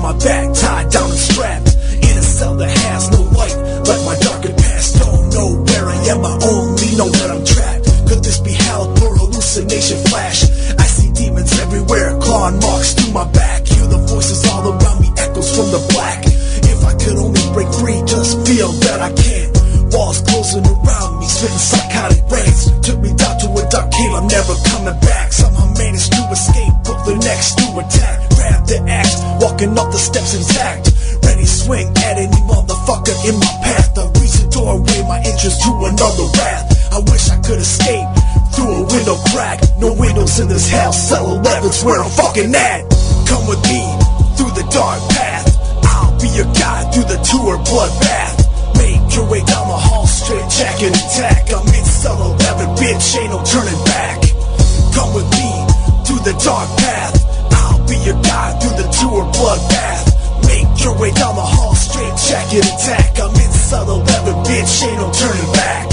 my back, tied down and strapped in a cell that has no light, like my darkened past. Don't know where I am, I only know that I'm trapped. Could this be hell or hallucination flash? I see demons everywhere, clawing marks through my back. Hear the voices all around me, echoes from the black. If I could only break free, just feel that I can't. Walls closing around me, spitting psychotic rants. Took me down to a dark cave, I'm never coming back. Somehow managed to escape, book the next to attack. Grab the axe, walking up the steps intact. Ready swing at any motherfucker in my path. I reach the doorway, my entrance to another wrath. I wish I could escape through a window crack. No windows in this hell, cell 11's where I'm fucking at. Come with me through the dark path. I'll be your guide through the tour bloodbath. Make your way down the hall, straight jack and attack. I'm in cell 11, bitch, ain't no turning back. Come with me through the dark path. I'll be your guide through the tour bloodbath. Make your way down the hall, straight jack and attack. I'm in cell 11, bitch, ain't no turning back.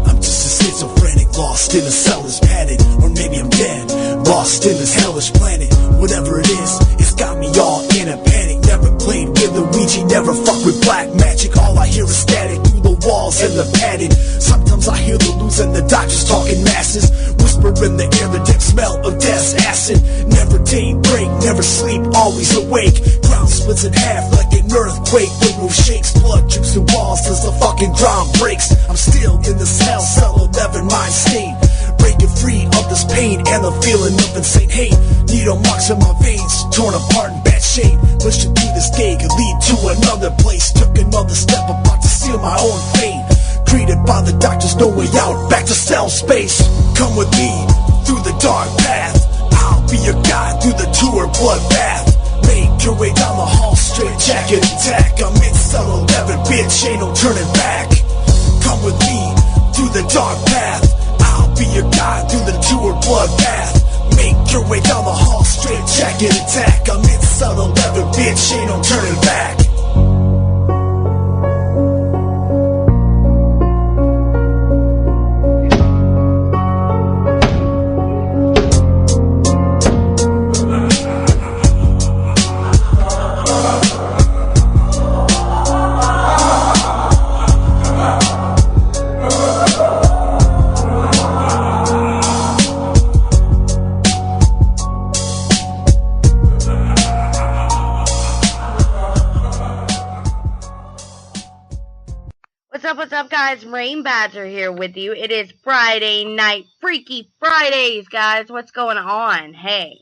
I'm just a schizophrenic, lost in a cellar's padded. Or maybe I'm dead, lost in this hellish planet. Whatever it is, it's got me all in a panic. Never played with the Ouija, never fuck with black magic. All I hear is static through the walls and the padding. Sometimes I hear the loons and the doctors talking masses. Whisper in the air, the deep smell of death's acid. Never daybreak, never sleep, always awake. Ground splits in half like an earthquake. The roof shakes, blood drips through walls as the fucking ground breaks. I'm still in this hell, cell 11 mind state. Breaking free of this pain and the feeling of insane hate. Needle marks in my veins, torn apart in bad shape. Pushing through this gate could lead to another place. Took another step, about to seal my own fate. Greeted by the doctors, no way out, back to cell space. Come with me through the dark path. I'll be your guide through the tour bloodbath. Make your way down the hall, straight jack and attack. I'm in cell 11, bitch, ain't no turning back. Come with me through the dark path. I'll be your guide through the tour bloodbath. Make your way down the hall, straight jack and attack. I'm in cell 11, bitch, ain't no turning back. What's up, guys? Rayne Badger here with you. It is Friday night, Freaky Fridays, guys. What's going on? Hey,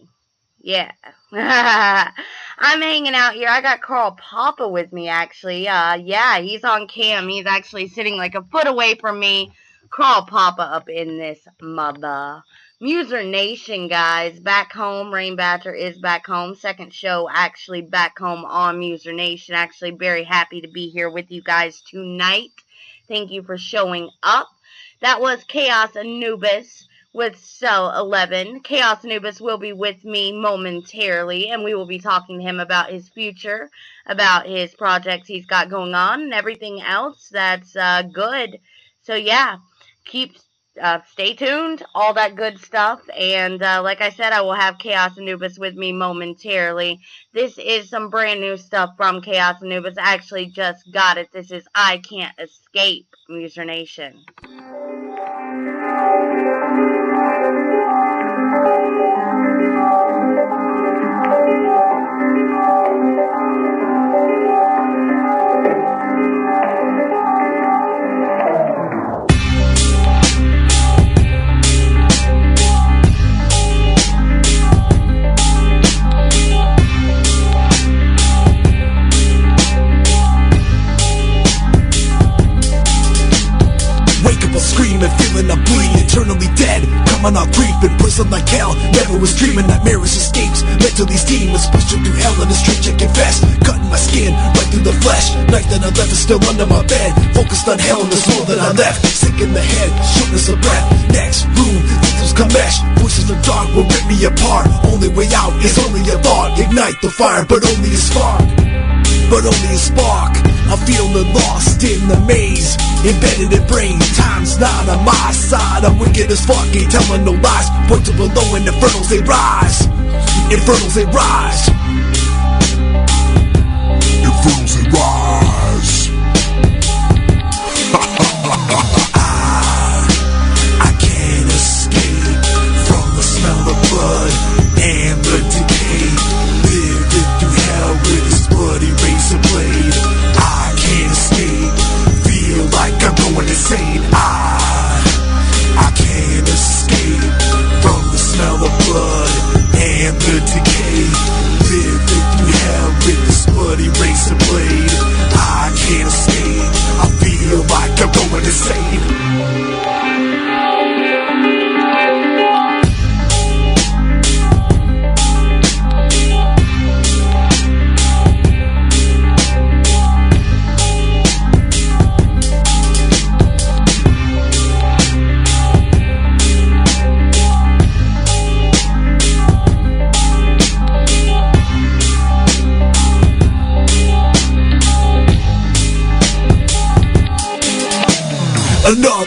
yeah. I'm hanging out here. I got Carl Papa with me, actually. Yeah, he's on cam. He's actually sitting like a foot away from me. Carl Papa up in this mother. MUSERNATIOn, guys. Back home. Rayne Badger is back home. Second show, actually, back home on MUSERNATION. Actually, very happy to be here with you guys tonight. Thank you for showing up. That was KAOS Anubis with Cell 11. KAOS Anubis will be with me momentarily, and we will be talking to him about his future, about his projects he's got going on, and everything else that's good. So, yeah, stay tuned, all that good stuff, and like I said, I will have KAOS Anubis with me momentarily. This is some brand new stuff from KAOS Anubis. I actually just got it. This is I Can't Escape, MUSERNATION. Feeling I'm bleeding, eternally dead. Coming off grief and prison like hell. Never was dreaming nightmares escapes. Led to these demons, pushing through hell in a straight check confess. Cutting my skin right through the flesh. Knife that I left is still under my bed. Focused on hell and the soul that I left. Sick in the head, shortness of breath. Next room, victims come mesh. Voices in the dark will rip me apart. Only way out is only a thought. Ignite the fire, but only a spark. But only a spark. I'm feeling lost in the maze, embedded in brain. Time's not on my side. I'm wicked as fuck, ain't telling no lies. Point to below and infernals they rise. Infernals they rise.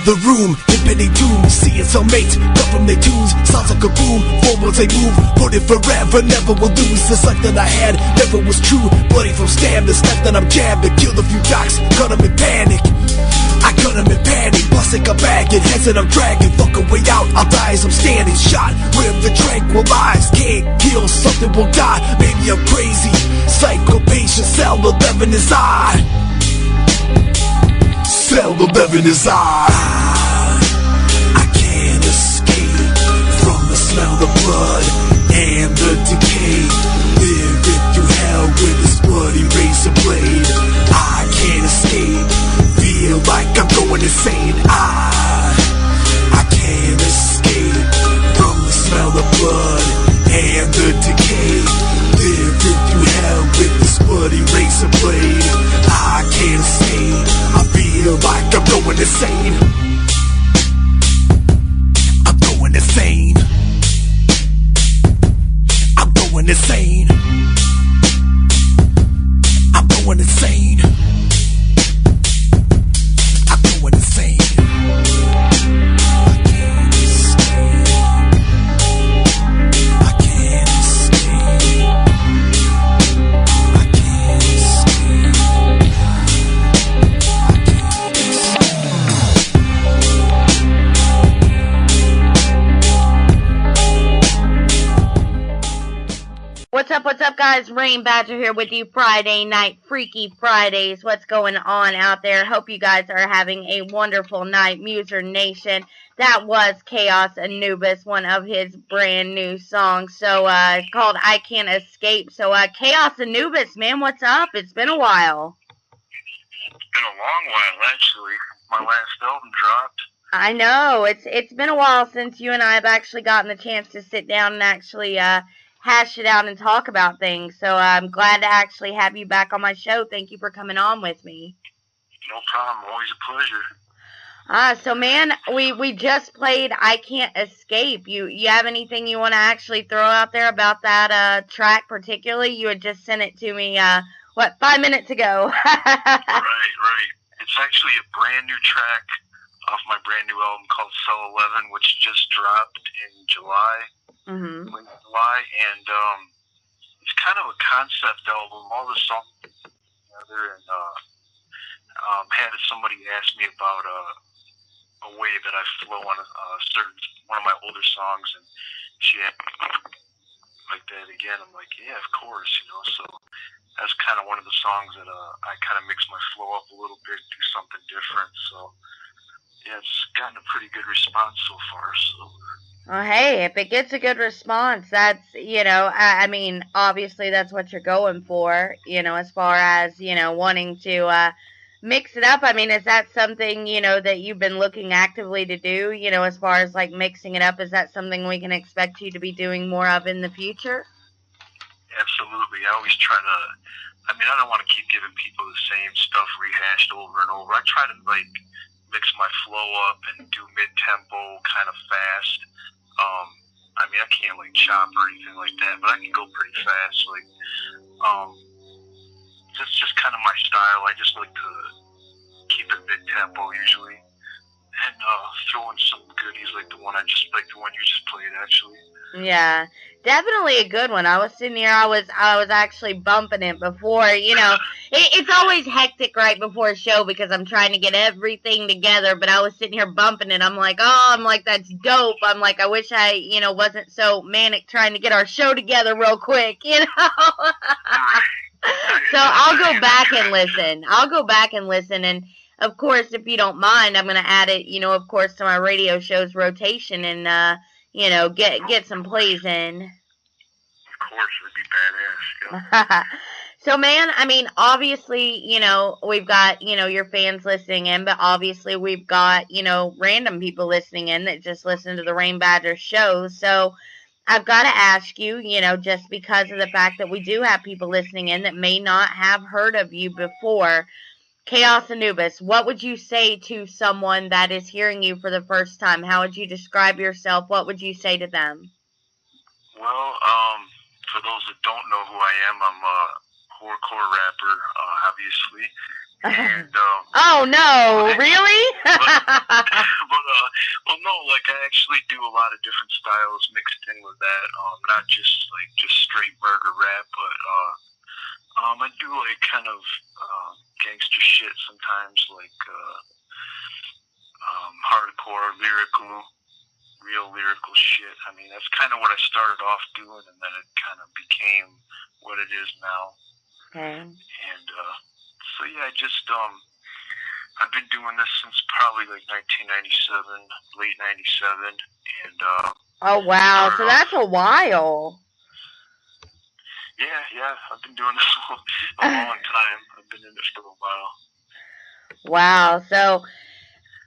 the room, impending doom, seeing some mates come from their tombs. Sounds like a boom, forwards they move, put it forever, never will lose. The sight that I had never was true, bloody from stab, the step that I'm jabbed, and killed a few docs, cut them in panic. I cut him in panic, busting a bag and heads that I'm dragging. Fuck a way out, I'll die as I'm standing. Shot with the tranquilized, can't kill, something will die. Maybe I'm crazy, psycho patient, cell 11 is I. Cell 11 is I can't escape from the smell of blood and the decay. Living through hell with this bloody razor blade. I can't escape, feel like I'm going insane. I can't escape from the smell of blood and the decay. Living through hell with this bloody razor blade. I can't escape, I feel like I'm going insane. I'm going insane. I'm going insane. I'm going insane. I'm going insane. I can't escape. I can't escape. What's up, guys? Rayne Badger here with you. Friday night, Freaky Fridays. What's going on out there? Hope you guys are having a wonderful night. MUSERNATION. That was KAOS Anubis, one of his brand new songs. So, called I Can't Escape. So, KAOS Anubis, man, what's up? It's been a while. It's been a long while, actually. My last album dropped. I know. It's been a while since you and I have actually gotten the chance to sit down and actually, hash it out and talk about things. So I'm glad to actually have you back on my show. Thank you for coming on with me. No problem. Always a pleasure. So man, we just played I Can't Escape. You have anything you want to actually throw out there about that track particularly? You had just sent it to me 5 minutes ago. Right. It's actually a brand new track off my brand new album called Cell 11, which just dropped in July. Mm-hmm. Late July, and it's kind of a concept album. All the songs together, and had somebody ask me about a way that I flow on one of my older songs, and she asked me like that again. I'm like, yeah, of course, So that's kind of one of the songs that I kind of mix my flow up a little bit, do something different. So yeah, it's gotten a pretty good response so far. So. Well, hey, if it gets a good response, that's, I mean, obviously that's what you're going for, as far as, wanting to mix it up. I mean, is that something, that you've been looking actively to do, as far as, like, mixing it up? Is that something we can expect you to be doing more of in the future? Absolutely. I always try to, I don't want to keep giving people the same stuff rehashed over and over. I try to, mix my flow up and do mid-tempo, kind of fast. I can't chop or anything like that, but I can go pretty fast. That's just kind of my style. I just like to keep it mid-tempo usually, and throw in some goodies like the one you just played, actually. Yeah, definitely a good one. I was sitting here, I was actually bumping it before, it's always hectic right before a show because I'm trying to get everything together, but I was sitting here bumping it. I'm like, that's dope. I'm like, I wish I, wasn't so manic trying to get our show together real quick, So I'll go back and listen. And of course, if you don't mind, I'm going to add it, of course, to my radio show's rotation and, get some plays in. Of course, it would be badass. Yeah. So, man, obviously, we've got, your fans listening in, but obviously we've got, random people listening in that just listen to the Rayne Badger show. So I've got to ask you, just because of the fact that we do have people listening in that may not have heard of you before, KAOS Anubis, what would you say to someone that is hearing you for the first time? How would you describe yourself? What would you say to them? Well, for those that don't know who I am, I'm a horrorcore rapper, obviously. And oh no, really? Well, no, like I actually do a lot of different styles mixed in with that. Not just straight murder rap, but I do like kind of gangster shit sometimes, like hardcore, real lyrical shit. I mean, that's kind of what I started off doing, and then it kind of became what it is now. Okay. And so yeah, I just I've been doing this since probably like 1997, late 97, and oh wow, so that's a while. Yeah, I've been doing this a long time. I've been in this for a while. Wow, so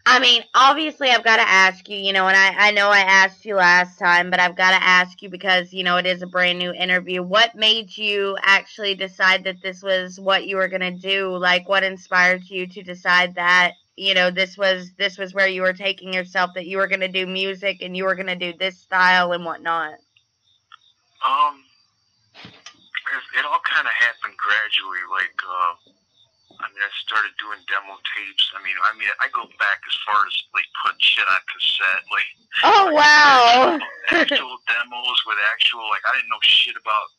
I mean, obviously I've got to ask you, you know, and I know I asked you last time, but I've got to ask you because, you know, it is a brand new interview. What made you actually decide that this was what you were going to do? Like, what inspired you to decide that, you know, this was where you were taking yourself, that you were going to do music and you were going to do this style and whatnot? It all kind of happened gradually, like, I mean, I started doing demo tapes. I mean, I go back as far as like putting shit on cassette, like. Oh wow! Actual demos with actual, like, I didn't know shit about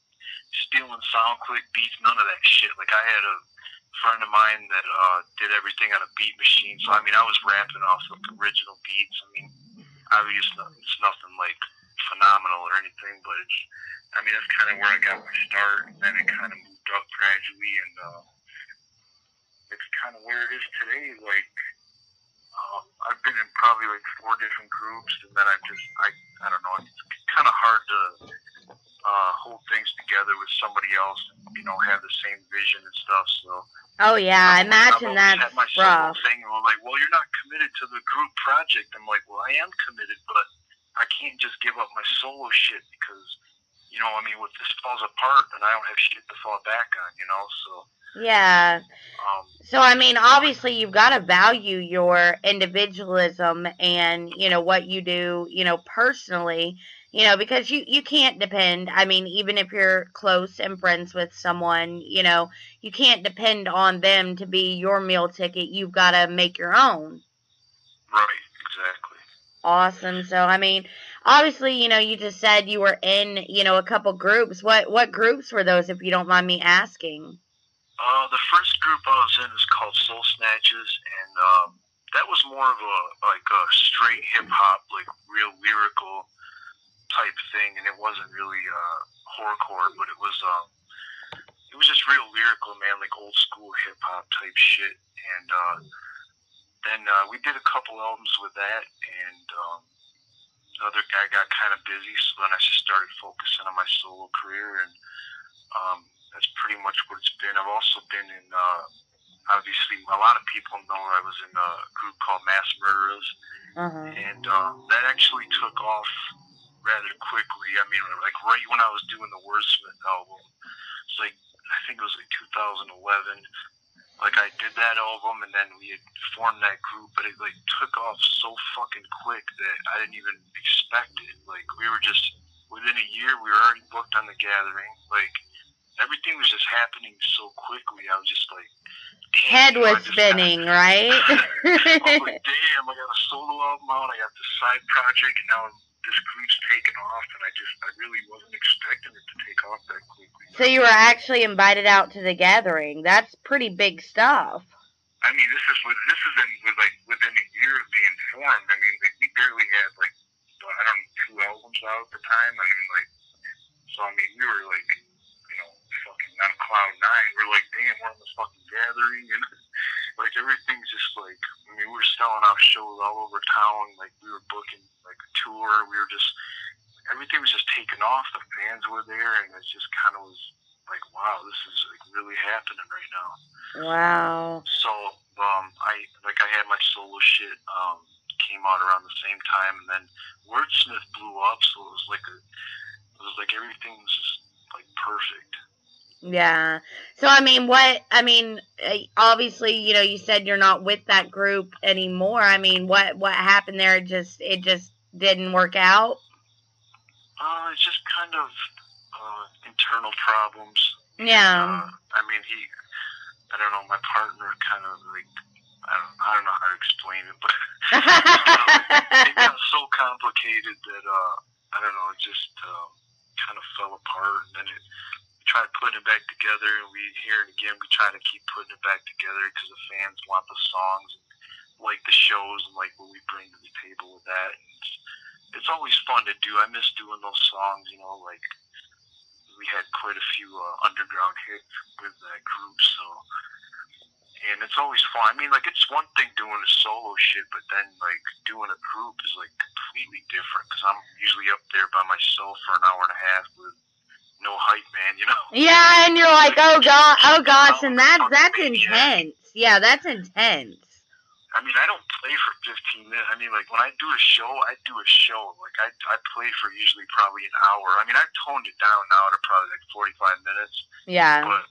stealing SoundClick beats, none of that shit. Like, I had a friend of mine that did everything on a beat machine, so I mean, I was rapping off of original beats. I mean, obviously it's nothing like phenomenal or anything, but it's, I mean, that's kind of where I got my start, and then it kind of moved up gradually, and it's kind of where it is today. Like, I've been in probably like 4 different groups, and then I don't know, it's kind of hard to hold things together with somebody else, and, you know, have the same vision and stuff, so. Oh yeah, I imagine that's had my rough. Solo thing, and we're like, well, you're not committed to the group project. I'm like, well, I am committed, but I can't just give up my solo shit because, you know, I mean, if this falls apart, then I don't have shit to fall back on, you know, so. Yeah. So, I mean, obviously you've got to value your individualism and, you know, what you do, you know, personally, you know, because you can't depend. I mean, even if you're close and friends with someone, you know, you can't depend on them to be your meal ticket. You've got to make your own. Right, exactly. Awesome. So, I mean, obviously, you know, you just said you were in, you know, a couple groups. What groups were those, if you don't mind me asking? The first group I was in is called Soul Snatches, and that was more of a straight hip hop, like real lyrical type thing, and it wasn't really horrorcore, but it was just real lyrical, man, like old school hip hop type shit. And then we did a couple albums with that, and the other guy got kind of busy, so then I just started focusing on my solo career, and that's pretty much what it's been. I've also been in, obviously, a lot of people know I was in a group called Mass Murderers, and that actually took off rather quickly. I mean, like right when I was doing the Wordsmith album, it's like, I think it was like 2011, like I did that album, and then we had formed that group, but it like took off so fucking quick that I didn't even expect it. Like, we were just, within a year, we were already booked on The Gathering. Like, everything was just happening so quickly. I was just like, damn, head was spinning, right? I was like, damn, I got a solo album out, I got this side project, and now this group's taking off, and I really wasn't expecting it to take off that quickly. So you were actually invited out to The Gathering. That's pretty big stuff. I mean, this is within a year of being formed. I mean, we barely had like, I don't know, 2 albums out at the time. I mean, like, so I mean, we were like, you know, fucking on cloud 9. We're like, damn, we're on this fucking Gathering, and like everything's just like, I mean, we were selling out shows all over town. Like, we were booking like a tour. We were just, everything was just taking off. The fans were there, and it just kind of was like, wow, this is like really happening right now. Wow. So, I had my solo shit came out around the same time, and then Wordsmith blew up, so it was like everything was just like perfect. Yeah. So obviously, you know, you said you're not with that group anymore. I mean, what happened there? It just didn't work out. It's just kind of internal problems. Yeah. I mean, I don't know, my partner kind of like, I don't know how to explain it, but it got so complicated that, I don't know, it just kind of fell apart, and then we tried putting it back together, and we hear it again, we try to keep putting it back together because the fans want the songs, and like the shows, and like what we bring to the table with that. And it's always fun to do. I miss doing those songs, you know, like we had quite a few underground hits with that group, so, and it's always fun. I mean, like, it's one thing doing a solo shit, but then, like, doing a group is, like, completely different, because I'm usually up there by myself for an hour and a half with no hype man, you know? Yeah, and you're like, oh gosh, and that's intense. Yeah, that's intense. I mean, I don't play for 15 minutes. I mean, like, when I do a show, I do a show. Like, I play for usually probably an hour. I mean, I've toned it down now to probably, like, 45 minutes. Yeah. But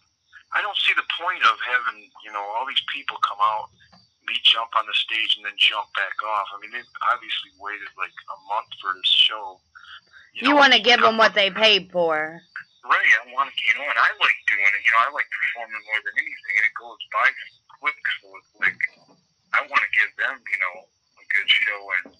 I don't see the point of having, you know, all these people come out, me jump on the stage, and then jump back off. I mean, they've obviously waited, like, a month for this show. You want to give them what they paid for. Right, I want to, you know, and I like doing it. You know, I like performing more than anything, and it goes by quick, so it's like, I want to give them, you know, a good show, and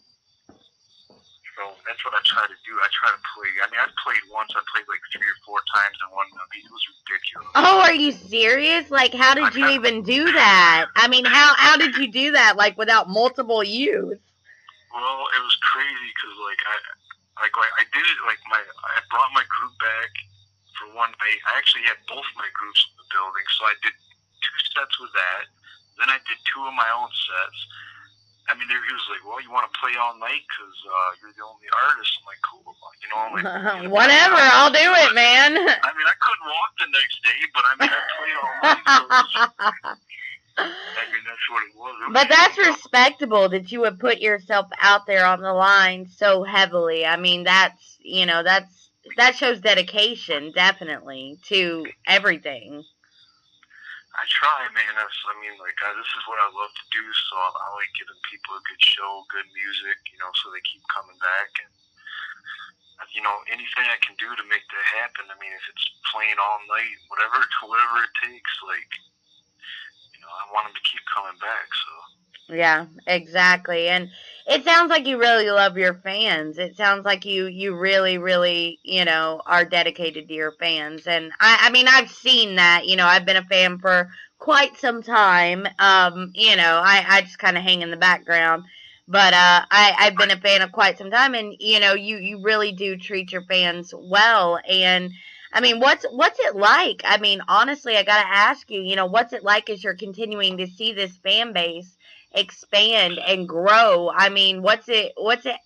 so that's what I try to do. I try to play. I mean, I've played once. I played like 3 or 4 times in one movie. It was ridiculous. Oh, are you serious? Like, how did you even do that? I mean, how did you do that? Like, without multiple youth? Well, it was crazy because I did it like I brought my group back for one night. I actually had both my groups in the building, so I did 2 sets with that. Then I did 2 of my own sets. I mean, he was like, well, you want to play all night because you're the only artist. I'm like, cool. You know, I'm like, whatever, I'll do it, man. I mean, I couldn't walk the next day, but I mean, I played all night. So I mean, that's what it was. But that's respectable that you would put yourself out there on the line so heavily. I mean, that's, you know, that shows dedication, definitely, to everything. I try, man. I mean, like, this is what I love to do, so I like giving people a good show, good music, you know, so they keep coming back. And, you know, anything I can do to make that happen. I mean, if it's playing all night, whatever it takes, like, you know, I want them to keep coming back, so. Yeah, exactly. And it sounds like you really love your fans. It sounds like you really, really, you know, are dedicated to your fans. And I mean, I've seen that, you know, I've been a fan for quite some time. You know, I just kind of hang in the background, but, I've been a fan of quite some time, and, you know, you really do treat your fans well. And I mean, what's it like? I mean, honestly, I gotta ask you, you know, what's it like as you're continuing to see this fan base expand and grow? I mean, what's it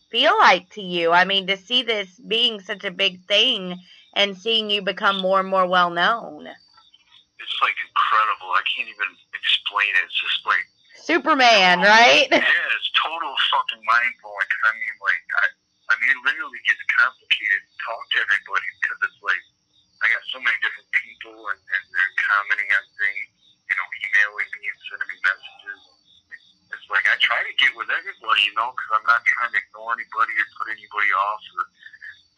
feel like to you? I mean, to see this being such a big thing and seeing you become more and more well known. It's like incredible. I can't even explain it. It's just like Superman, right? Yeah, it's total fucking mind blowing. I mean, like, I mean, it literally gets complicated to talk to everybody because it's like I got so many different people and they're commenting on things, you know, emailing me and sending me messages. It's like I try to get with everybody, you know, because I'm not trying to ignore anybody or put anybody off.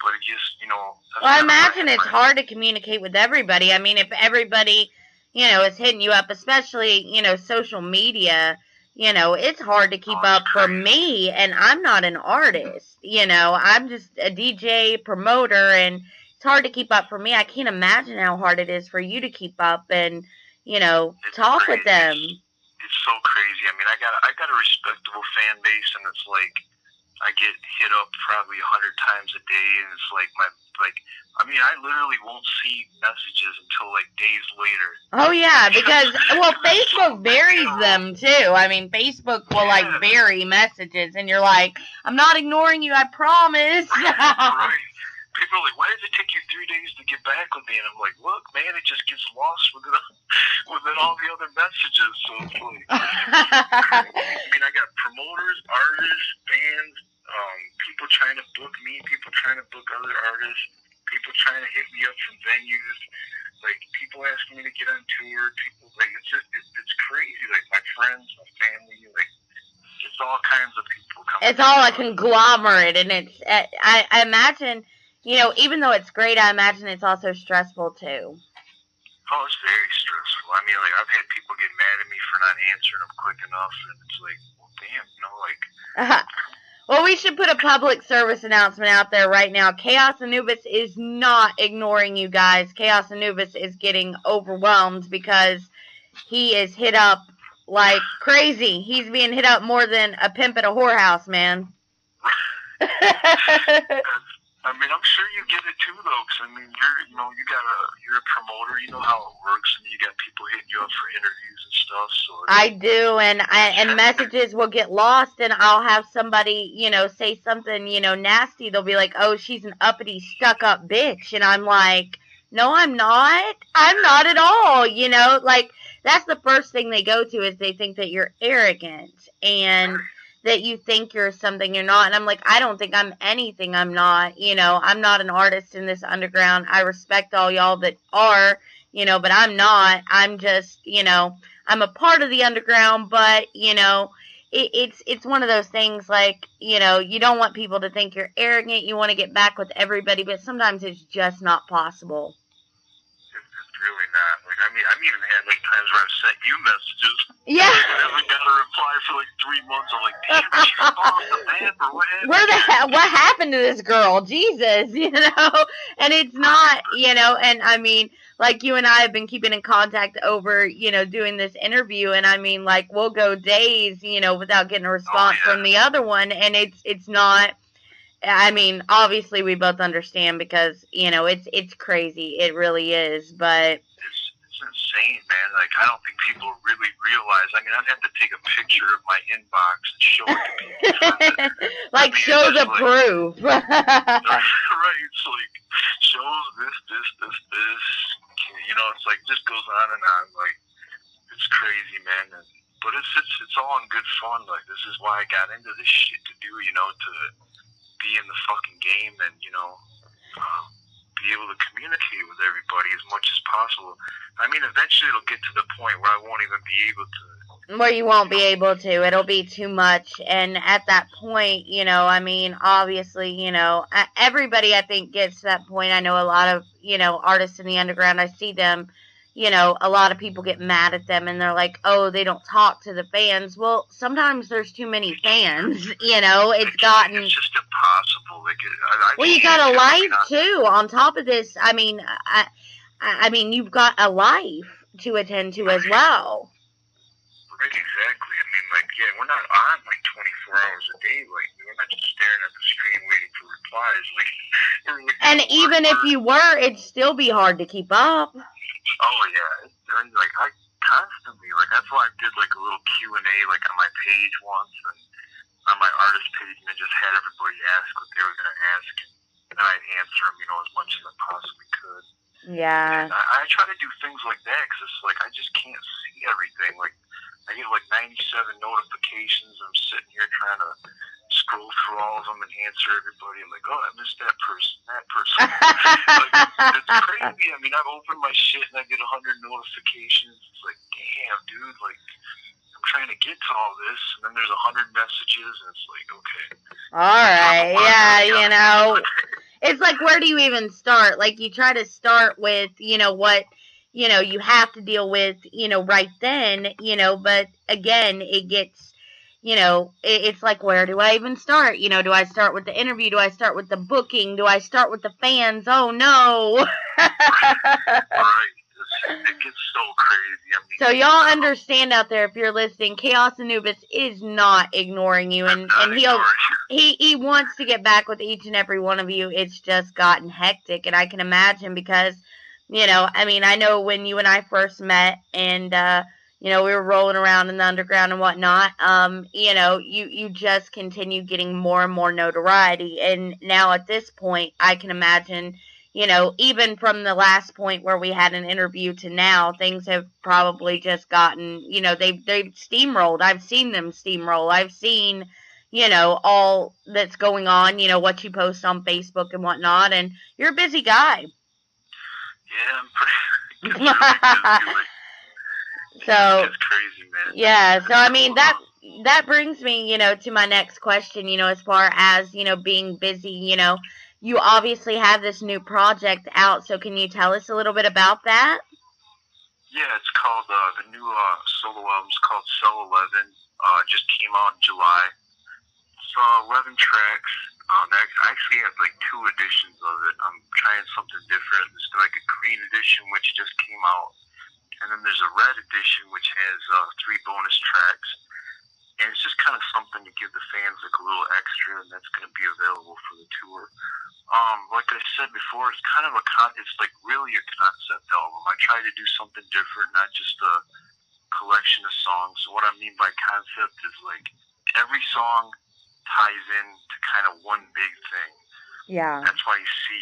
But it just, you know. Well, I imagine it's hard to communicate with everybody. I mean, if everybody, you know, is hitting you up, especially, you know, social media, you know, it's hard to keep up for me. And I'm not an artist, you know, I'm just a DJ promoter, and it's hard to keep up for me. I can't imagine how hard it is for you to keep up and, you know, talk with them. It's so crazy. I mean, I got a respectable fan base, and it's like I get hit up probably 100 times a day, and it's like I mean, I literally won't see messages until like days later. Oh yeah, because well, Facebook buries them too. I mean, Facebook will like bury messages, and you're like, I'm not ignoring you, I promise. Right. People are like, why does it take you 3 days to get back with me? And I'm like, look, man, it just gets lost within all the other messages. So it's like, I mean, I got promoters, artists, fans, people trying to book me, people trying to book other artists, people trying to hit me up from venues, like people asking me to get on tour, people, like, it's crazy. Like my friends, my family, like, it's all kinds of people coming. It's all a conglomerate, and it's, I imagine, you know, even though it's great, I imagine it's also stressful too. Oh, it's very stressful. I mean, like, I've had people get mad at me for not answering them quick enough, and it's like, well, damn, you know, like... Well, we should put a public service announcement out there right now. KAOS Anubis is not ignoring you guys. KAOS Anubis is getting overwhelmed because he is hit up like crazy. He's being hit up more than a pimp at a whorehouse, man. I mean, I'm sure you get it too, though, because, I mean, you're a promoter, you know how it works, and you got people hitting you up for interviews and stuff, so... I do, and messages will get lost, and I'll have somebody, you know, say something, you know, nasty. They'll be like, oh, she's an uppity, stuck-up bitch, and I'm like, no, I'm not. I'm not at all, you know? Like, that's the first thing they go to is they think that you're arrogant, and... that you think you're something you're not, and I'm like, I don't think I'm anything I'm not, you know, I'm not an artist in this underground. I respect all y'all that are, you know, but I'm not. I'm just, you know, I'm a part of the underground, but, you know, it's one of those things, like, you know, you don't want people to think you're arrogant, you want to get back with everybody, but sometimes it's just not possible. It's really not. Like, I mean, I've even had, like, times where I've sent you messages. Yeah. I haven't got a reply for, like, 3 months. I'm like, damn, did she fall off the map, or what happened? What happened to this girl? Jesus, you know? And it's not, you know, and I mean, like, you and I have been keeping in contact over, you know, doing this interview, and I mean, like, we'll go days, you know, without getting a response from the other one, and it's not... I mean, obviously we both understand because, you know, it's crazy. It really is, but... It's insane, man. Like, I don't think people really realize. I mean, I'd have to take a picture of my inbox and show it to people. Like, show the proof. Right, it's like, shows this. You know, it's like, this goes on and on. Like, it's crazy, man. But it's all in good fun. Like, this is why I got into this shit to do, you know, to... be in the fucking game and, you know, be able to communicate with everybody as much as possible. I mean, eventually it'll get to the point where I won't even be able to. Where you won't be able to. It'll be too much. And at that point, you know, I mean, obviously, you know, everybody, I think, gets to that point. I know a lot of, you know, artists in the underground, I see them, you know, a lot of people get mad at them and they're like, oh, they don't talk to the fans. Well, sometimes there's too many fans, you know, it's gotten... It's just impossible. Like, well, you got a life, too, on top of this. I mean, I mean, you've got a life to attend to as well. Right, exactly. I mean, like, yeah, we're not on, like, 24 hours a day. Like, we're not just staring at the screen waiting for replies. Like, and even if you were, it'd still be hard to keep up. Oh, yeah. And, like, I constantly, like, that's why I did, like, a little Q&A, like, on my page once, and on my artist page, and I just had everybody ask what they were going to ask, and I'd answer them, you know, as much as I possibly could. Yeah. And I try to do things like that, because it's like, I just can't see everything. Like, I get, like, 97 notifications, I'm sitting here trying to scroll through all of them and answer everybody. I'm like, oh, I missed that person. Like, it's crazy. I mean, I've opened my shit and I get 100 notifications. It's like, damn, dude, like, I'm trying to get to all this, and then there's 100 messages, and it's like, okay. All right, yeah, you know, it's like, where do you even start? Like, you try to start with, you know, what, you know, you have to deal with, you know, right then, you know, but again, it gets, you know, it's like, where do I even start? You know, do I start with the interview? Do I start with the booking? Do I start with the fans? Oh, no. Right. It gets so crazy. I mean, so y'all understand out there, if you're listening, KAOS Anubis is not ignoring you, and he wants to get back with each and every one of you. It's just gotten hectic, and I can imagine because, you know, I mean, I know when you and I first met, and you know, we were rolling around in the underground and whatnot, you know, you just continue getting more and more notoriety. And now at this point, I can imagine, you know, even from the last point where we had an interview to now, things have probably just gotten, you know, they've steamrolled. I've seen them steamroll. I've seen, you know, all that's going on, you know, what you post on Facebook and whatnot. And you're a busy guy. Yeah, I'm pretty busy. So, it's crazy, man. Yeah, so I mean, that brings me, you know, to my next question, you know, as far as, you know, being busy, you know, you obviously have this new project out, so can you tell us a little bit about that? Yeah, it's called, the new solo album's called Cell 11. Just came out in July. It's 11 tracks. I actually have like 2 editions of it. I'm trying something different. There's like a green edition, which just came out. And then there's a red edition, which has 3 bonus tracks. And it's just kind of something to give the fans like a little extra, and that's going to be available for the tour. Like I said before, it's kind of it's like really a concept album. I try to do something different, not just a collection of songs. So what I mean by concept is like every song ties in to kind of one big thing. Yeah. That's why you see,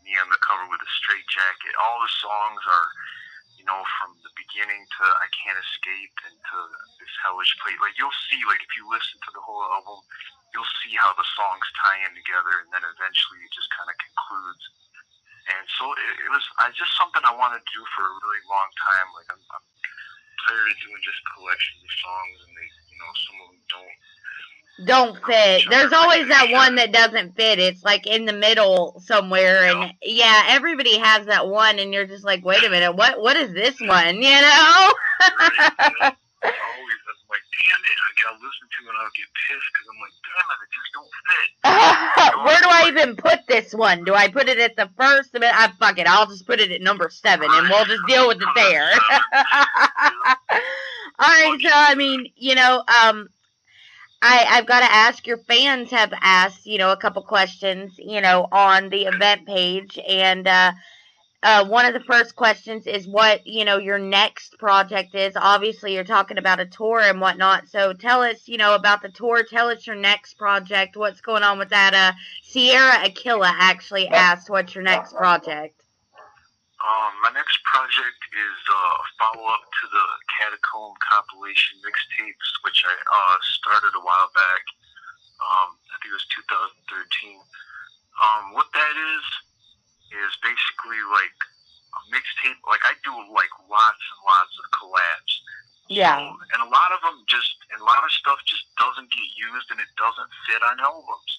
me on the cover with a straight jacket. All the songs are, from the beginning to I Can't Escape and to This Hellish Plate. Like, you'll see, like, if you listen to the whole album, you'll see how the songs tie in together, and then eventually it just kind of concludes. And so it was just something I wanted to do for a really long time. Like, I'm tired of doing just collections of songs, and they, some of them don't fit. There's always that one that doesn't fit. It's like in the middle somewhere, and yeah, everybody has that one, and you're just like, wait a minute, what is this one? Right, I always am like, damn it, I gotta listen to it and I'll get pissed because I'm like, damn it, it just don't fit. Where do I even put this one? Do I put it at the first? Fuck it, I'll just put it at number 7 and we'll just deal with it there. Alright, so I mean, I've got to ask, your fans have asked, a couple questions, on the event page, and one of the first questions is what, your next project is. Obviously, you're talking about a tour and whatnot, so tell us, about the tour. Tell us your next project, what's going on with that. Sierra Aquila actually asked, what's your next project? My next project is a follow-up to the Catacomb compilation mixtapes, which I started a while back. I think it was 2013. What that is basically like a mixtape. Like, I do like lots and lots of collabs. Yeah. So, and a lot of stuff just doesn't get used and it doesn't fit on albums.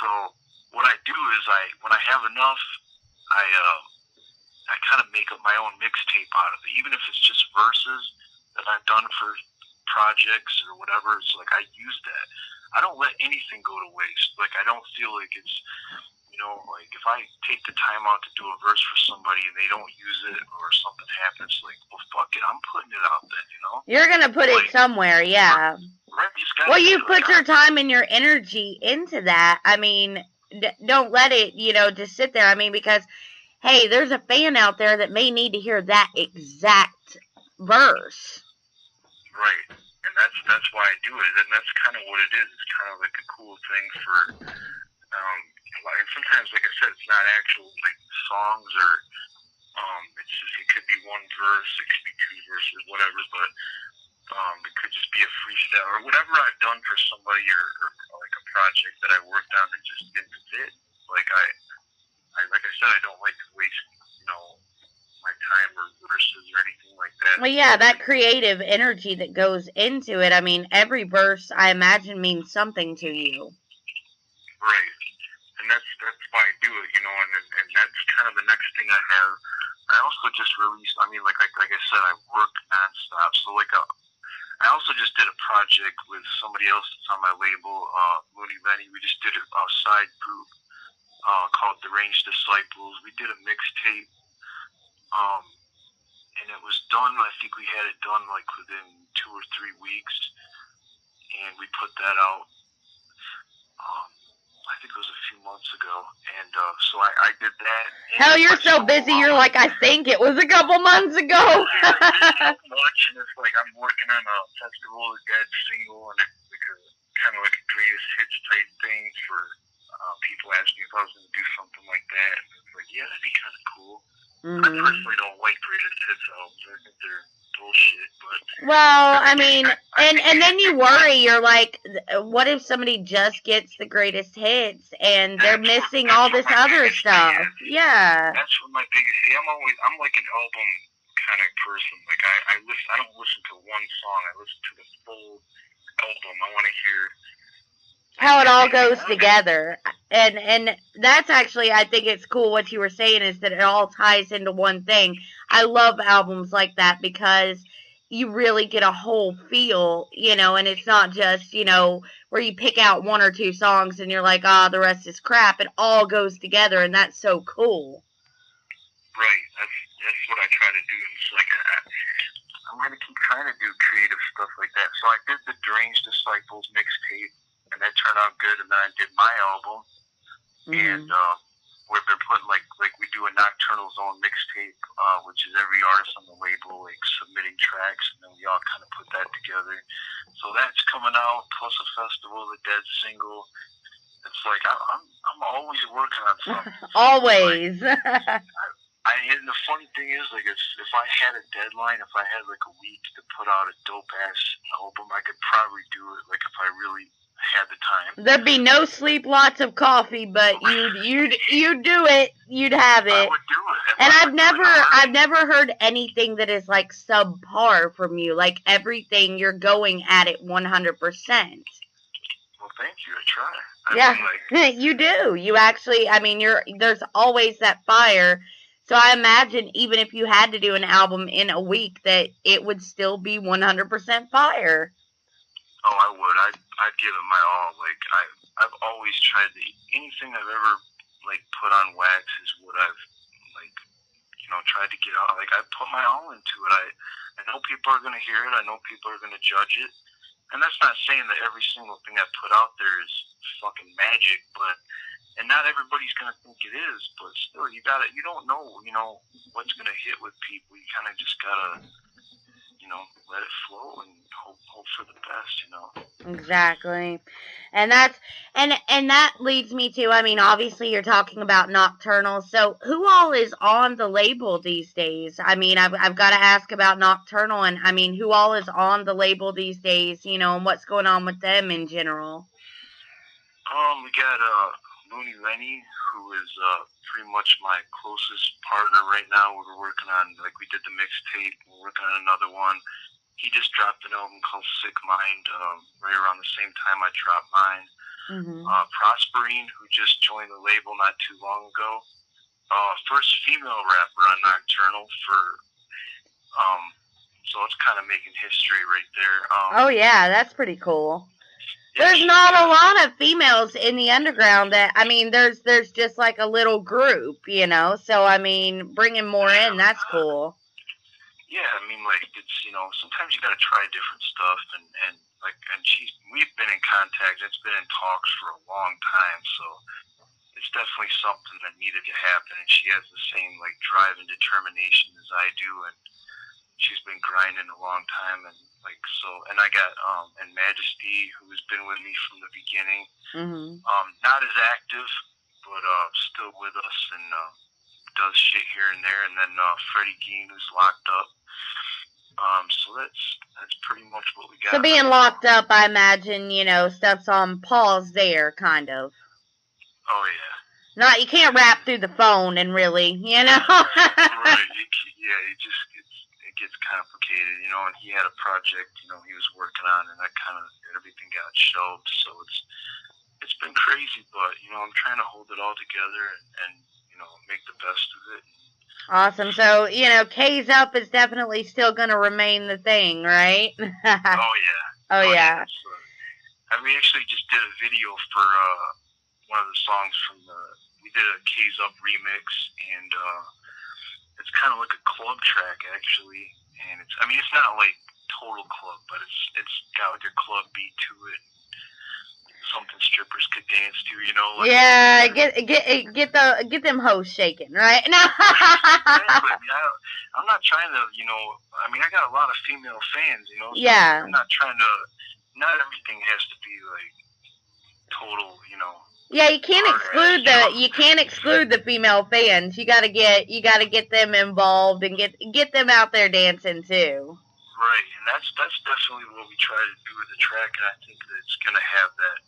So what I do is when I have enough, I kind of make up my own mixtape out of it, even if it's just verses that I've done for projects or whatever. It's like I use that. I don't let anything go to waste. Like, I don't feel like it's, like if I take the time out to do a verse for somebody and they don't use it or something happens, like, well, fuck it, I'm putting it out then, You're going to put it somewhere, yeah. Right, well, you put your time and your energy into that. I mean, don't let it, just sit there. I mean, because hey, there's a fan out there that may need to hear that exact verse. Right. And that's why I do it. And that's kind of what it is. It's kind of like a cool thing for, and sometimes, like I said, it's not actual, like, songs or, it's just, it could be one verse, it could be 2 verses, whatever, but, it could just be a freestyle or whatever I've done for somebody or like a project that I worked on that just didn't fit. Like, like I said, I don't like to waste, my time or verses or anything like that. Well, yeah, that creative energy that goes into it. I mean, every verse, I imagine, means something to you. Right. And that's why I do it, and that's kind of the next thing I have. I also just released, I mean, like I said, I work nonstop. So, like, I also just did a project with somebody else that's on my label, Mooney Lenny. We just did a side group called The Range Disciples. We did a mixtape, and it was done, I think we had it done like within 2 or 3 weeks, and we put that out, I think it was a few months ago, and so I did that. Hell, you're so busy, you're like, I think it was a couple months ago. Yeah, much, and it's like I'm working on a Festival of Dead single, and it's like kind of like a greatest hits type thing for people ask me if I was going to do something like that. It's like, yeah, that'd be kind of cool. I personally don't like greatest hits albums. I think they're bullshit. But well, I mean, and then you worry. You're like, what if somebody just gets the greatest hits and they're missing all this other stuff? Yeah. That's what my biggest. See, I'm like an album kind of person. Like I don't listen to one song. I listen to the full album. I want to hear how it all goes together. And that's actually, I think it's cool what you were saying is that it all ties into one thing. I love albums like that because you really get a whole feel, and it's not just, where you pick out one or two songs and you're like, the rest is crap. It all goes together, and that's so cool. Right. That's what I try to do. It's like I'm gonna keep trying to do creative stuff like that. So I did the Deranged Disciples mixtape, and that turned out good. And then I did my album, and we've been putting like we do a Nocturnal Zone mixtape, which is every artist on the label like submitting tracks, and then we all kind of put that together. So that's coming out, plus a festival, the Dead single. It's like I'm always working on something. Always. And the funny thing is, like, if I had a deadline, if I had like a week to put out a dope ass album, I could probably do it. Like if I really had the time. There'd be no sleep, lots of coffee, but you'd do it. You'd have it. I would do it. And I've never heard anything that is like subpar from you. Like everything, you're going at it 100%. Well, thank you. I try. You do. You actually. I mean, there's always that fire. So I imagine even if you had to do an album in a week, that it would still be 100% fire. Oh, I would. I'd give it my all. Like I've always tried to. Anything I've ever like put on wax is what I've like, tried to get out. Like I put my all into it. I know people are gonna hear it. I know people are gonna judge it. And that's not saying that every single thing I put out there is fucking magic, and not everybody's gonna think it is, but still, you don't know, what's gonna hit with people. You kind of just gotta, let it flow and hope for the best, Exactly. And that leads me to, I mean, obviously you're talking about Nocturnal. So who all is on the label these days? I mean, I've got to ask about Nocturnal, and I mean, who all is on the label these days, and what's going on with them in general? We got Looney Lenny, who is pretty much my closest partner right now. We're working on, like, we did the mixtape. We're working on another one. He just dropped an album called Sick Mind right around the same time I dropped mine. Prosperine, who just joined the label not too long ago. First female rapper on Nocturnal so it's kind of making history right there. Oh yeah, that's pretty cool. There's not a lot of females in the underground that, I mean, there's just like a little group, so I mean, bringing more in, that's cool. Yeah, I mean, like, it's, sometimes you gotta try different stuff, and we've been in contact, it's been in talks for a long time, so it's definitely something that needed to happen, and she has the same, like, drive and determination as I do, and she's been grinding a long time, and like, so, and I got, and Majesty, who's been with me from the beginning, not as active, but, still with us, and, does shit here and there, and then, Freddie Gein, who's locked up, so that's pretty much what we got. So being locked up, I imagine, stuff's on pause there, kind of. Oh, yeah. You can't rap through the phone and really, Right, yeah, it gets complicated, and he had a project, he was working on, and that kind of, everything got shelved, so it's been crazy, but, I'm trying to hold it all together and make the best of it. Awesome. So, KAOS Up is definitely still going to remain the thing, right? Oh, yeah. Oh, yeah. We actually just did a video for one of the songs we did a KAOS Up remix, and it's kind of like a club track, actually, and it's not like total club, but it's got like a club beat to it. Something strippers could dance to, like, yeah, get them hoes shaking, right? No. I'm not trying to, I got a lot of female fans, so yeah. I'm not trying to. Not everything has to be like total, Yeah, you can't exclude the female fans. You gotta get them involved and get them out there dancing too. Right, and that's definitely what we try to do with the track, and I think that it's gonna have that,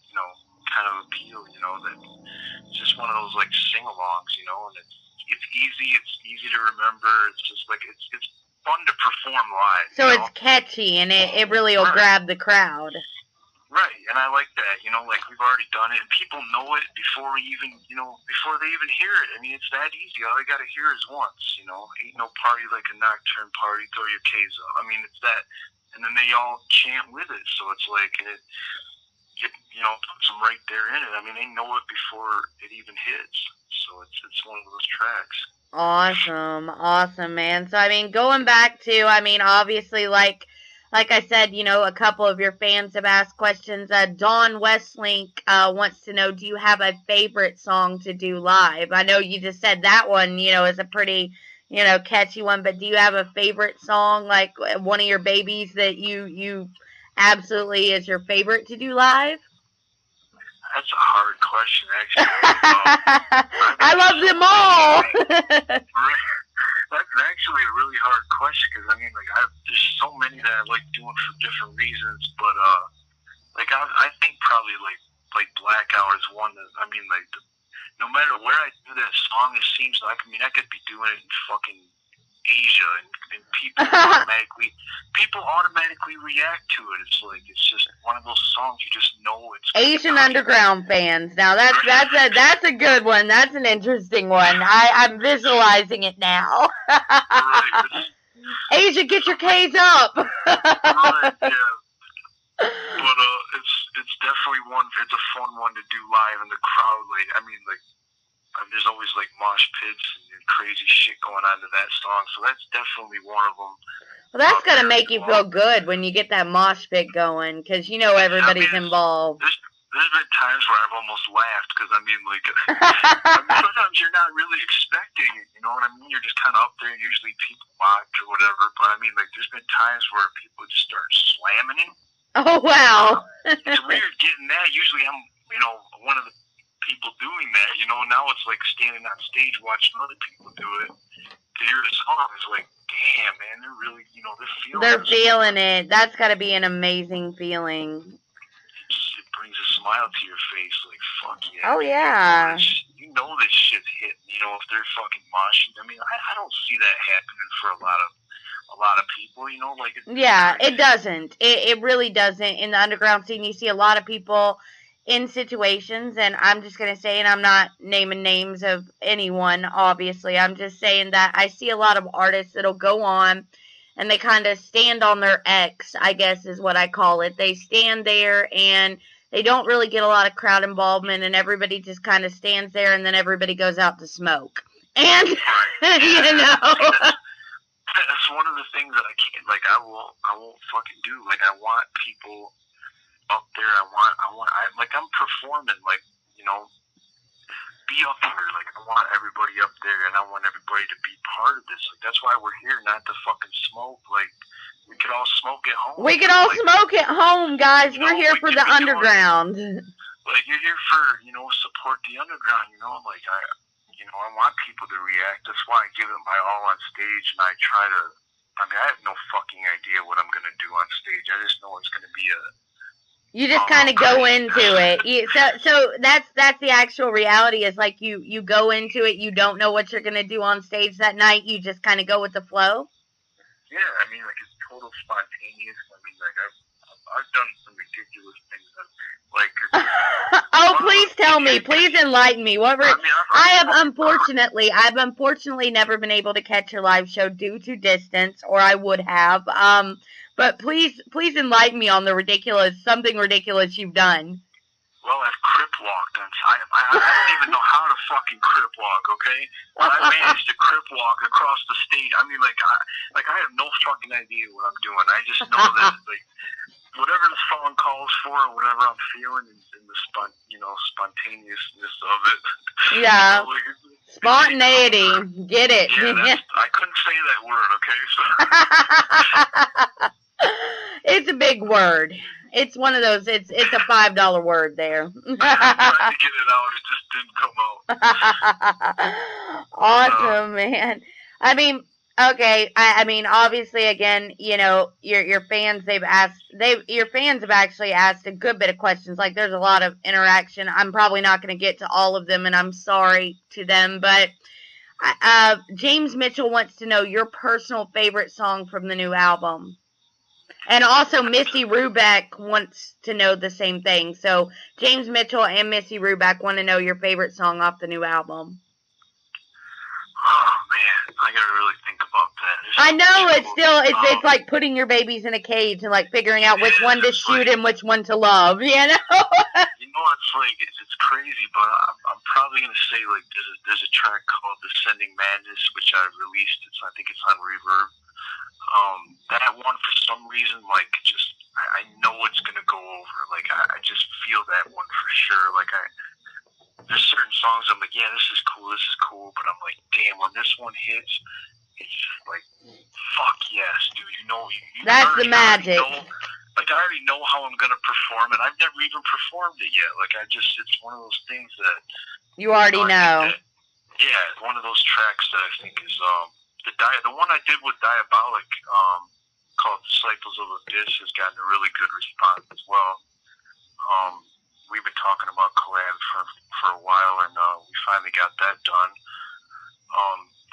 kind of appeal, that it's just one of those like sing-alongs, and it's easy to remember. It's just like it's fun to perform live. So it's catchy, and it really will grab the crowd. Right, and I like that. You know, like we've already done it, and people know it before we even, before they even hear it. I mean, it's that easy. All they got to hear is once. You know, ain't no party like a nocturne party. Throw your K's up. I mean, it's that, and then they all chant with it. So it's like it puts them right there in it. I mean, they know it before it even hits. So it's one of those tracks. Awesome, man. So I mean, going back to, I mean, obviously, like I said, a couple of your fans have asked questions. Dawn Westlink wants to know, do you have a favorite song to do live? I know you just said that one, is a pretty, catchy one, but do you have a favorite song, like one of your babies that you absolutely is your favorite to do live? That's a hard question, actually. I love them all. That's actually a really hard question because I mean, like, there's so many that I like doing for different reasons, but I think probably like Blackout is one that I mean, like, no matter where I do that song, it seems like I could be doing it in fucking Asia, and people automatically react to it. It's just one of those songs you just know it's Asian underground fans. Now that's a good one. That's an interesting one. I'm visualizing it now. Right. Asia, get your K's up. Right, yeah. But it's definitely one. It's a fun one to do live in the crowd. Like there's always like mosh pits and crazy shit going on to that song. So that's definitely one of them. Well, that's gotta make you feel good when you get that mosh pit going, because everybody's involved. There's been times where I've almost laughed because sometimes you're not really expecting it. You know what I mean? You're just kind of up there. Usually people watch or whatever. But I mean, like, there's been times where people just start slamming it. Oh wow! It's weird getting that. Usually I'm one of the people doing that. Now it's like standing on stage watching other people do it. To hear the song is like, damn, man, they're really, they're feeling it. That's got to be an amazing feeling. It brings a smile to your face, like, fuck yeah. Oh yeah. You know this shit's hitting. If they're fucking moshing. I mean, I don't see that happening for a lot of people. Yeah, it doesn't. It really doesn't. In the underground scene, you see a lot of people in situations, and I'm just going to say, and I'm not naming names of anyone, obviously, I'm just saying that I see a lot of artists that'll go on, and they kind of stand on their X, I guess is what I call it. They stand there, and they don't really get a lot of crowd involvement, and everybody just kind of stands there, and then everybody goes out to smoke. And, That's one of the things that I can't, I won't fucking do. I want people up there. I'm performing, be up here. I want everybody up there, and I want everybody to be part of this. That's why we're here, not to fucking smoke. We could all smoke at home. We could all smoke at home, guys. We're here for the underground. You're here for, support the underground, I want people to react. That's why I give it my all on stage, and I try to, I have no fucking idea what I'm going to do on stage. I just know it's going to be you just kind of go into it. So that's the actual reality is you go into it. You don't know what you're going to do on stage that night. You just kind of go with the flow. Yeah, it's total spontaneous. I've done some ridiculous things. Oh, please tell me. Please enlighten me. I've unfortunately never been able to catch your live show due to distance, or I would have. But please enlighten me on something ridiculous you've done. Well, I've crip walked on time. I don't even know how to fucking crip walk, okay? But I managed to crip walk across the stage. I have no fucking idea what I'm doing. I just know that, whatever the song calls for, or whatever I'm feeling, in the spontaneousness of it. Yeah. Spontaneity. Get it. Yeah, I couldn't say that word, okay? So. It's a big word. It's one of those, it's a $5 word there. I tried to get it out, it just didn't come out. Awesome, man. Okay, obviously, again, your fans, your fans have actually asked a good bit of questions. There's a lot of interaction. I'm probably not going to get to all of them, and I'm sorry to them, but James Mitchell wants to know your personal favorite song from the new album. And also Missy Rubeck wants to know the same thing. So James Mitchell and Missy Rubeck want to know your favorite song off the new album. Oh man, I gotta really think about that. I know it's like putting your babies in a cage and like figuring out which one to shoot and which one to love. You know. It's like it's crazy, but I'm probably gonna say like there's a track called "Descending Madness" which I released. I think it's on Reverb. That one for some reason, like I know it's gonna go over. Like I just feel that one for sure. Like there's certain songs I'm like, yeah, this is cool, but I'm like, damn, when this one hits, it's just like, fuck yes, dude. That's the magic. Like I already know how I'm gonna perform it. I've never even performed it yet. Like it's one of those things that you already know. It's one of those tracks that I think is the one I did with Diabolic, called Disciples of Abyss, has gotten a really good response as well. We've been talking about collab for a while, and we finally got that done.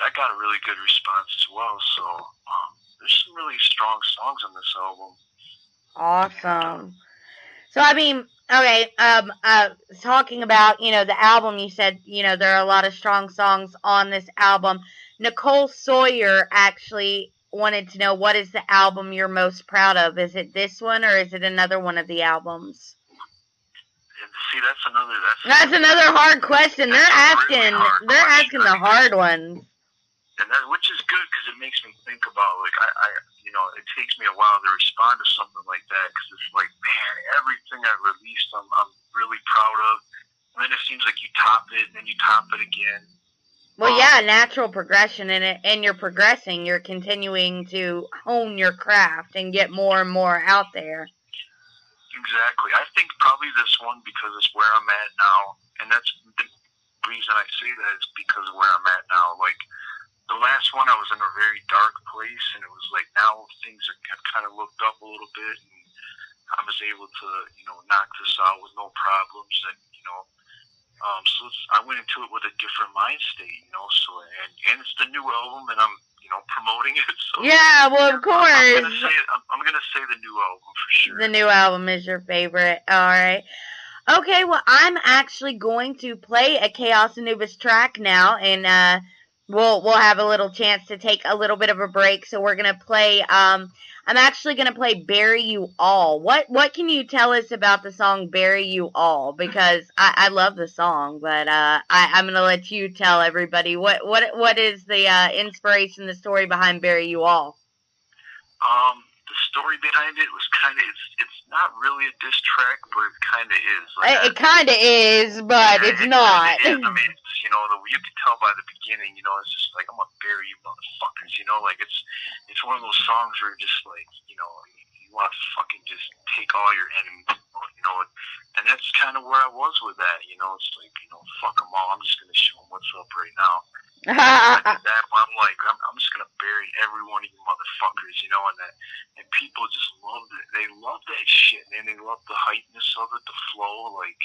That got a really good response as well. So there's some really strong songs on this album. Awesome. So I mean, okay, talking about, the album, you said, there are a lot of strong songs on this album. Nicole Sawyer actually wanted to know, what is the album you're most proud of? Is it this one or is it another one of the albums? See, that's another hard question. They're asking the hard ones. And which is good, because it makes me think about, like, it takes me a while to respond to something like that, because it's like, man, everything I released, I'm really proud of. And then it seems like you top it, and then you top it again. Well, yeah, natural progression in it, and you're progressing. You're continuing to hone your craft and get more and more out there. Exactly. I think probably this one, because it's where I'm at now, and that's the reason I say that is because of where I'm at now. Like, the last one, I was in a very dark place, and it was like, now things have kind of looked up a little bit, and I was able to, knock this out with no problems, and, so I went into it with a different mind state, so, and it's the new album, and I'm, promoting it, so. Yeah, well, of course. I'm gonna say the new album for sure. The new album is your favorite, alright. Okay, well, I'm actually going to play a KAOS Anubis track now, and, we'll have a little chance to take a little bit of a break. So we're gonna play. I'm actually gonna play "Bury You All." What can you tell us about the song "Bury You All"? Because I love the song, but I'm gonna let you tell everybody what is the inspiration, the story behind "Bury You All." The story behind it was it's not really a diss track, but it kind of is. It kind of is, but it's not. It is. I mean, you can tell by the beginning, it's just like, I'm gonna bury you motherfuckers, like it's one of those songs where you're just like, you want to fucking just take all your enemies, and that's kind of where I was with that, it's like, fuck them all, I'm just gonna show them what's up right now. I did that, I'm like, I'm just gonna bury every one of you motherfuckers, and people just loved it. They love that shit, and they love the heightness of it, the flow, like,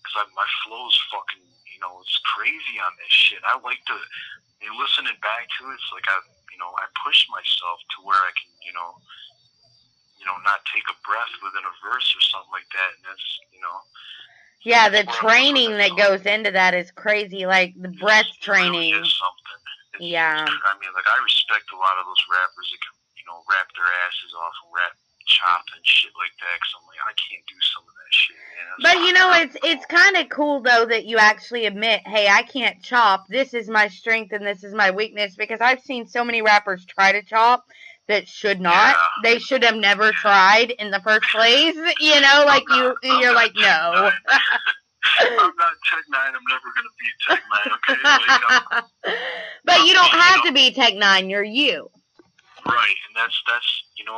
because my flow is fucking, it's crazy on this shit. I like to, listening back to it, it's like I push myself to where I can, not take a breath within a verse or something like that, and that's, Yeah, the training that goes into that is crazy, like the breath training. It really is something. Yeah. I mean, like, I respect a lot of those rappers that can, rap their asses off and rap chop and shit like that, because I'm like, I can't do some of that shit, man. But, it's kind of cool, though, that you actually admit, hey, I can't chop. This is my strength and this is my weakness, because I've seen so many rappers try to chop that should not. Yeah. They should have never tried in the first place, you're like, no. I'm not Tech 9. I'm never going to be Tech 9, okay? Like, but you don't have to be Tech 9. You're you. Right, and that's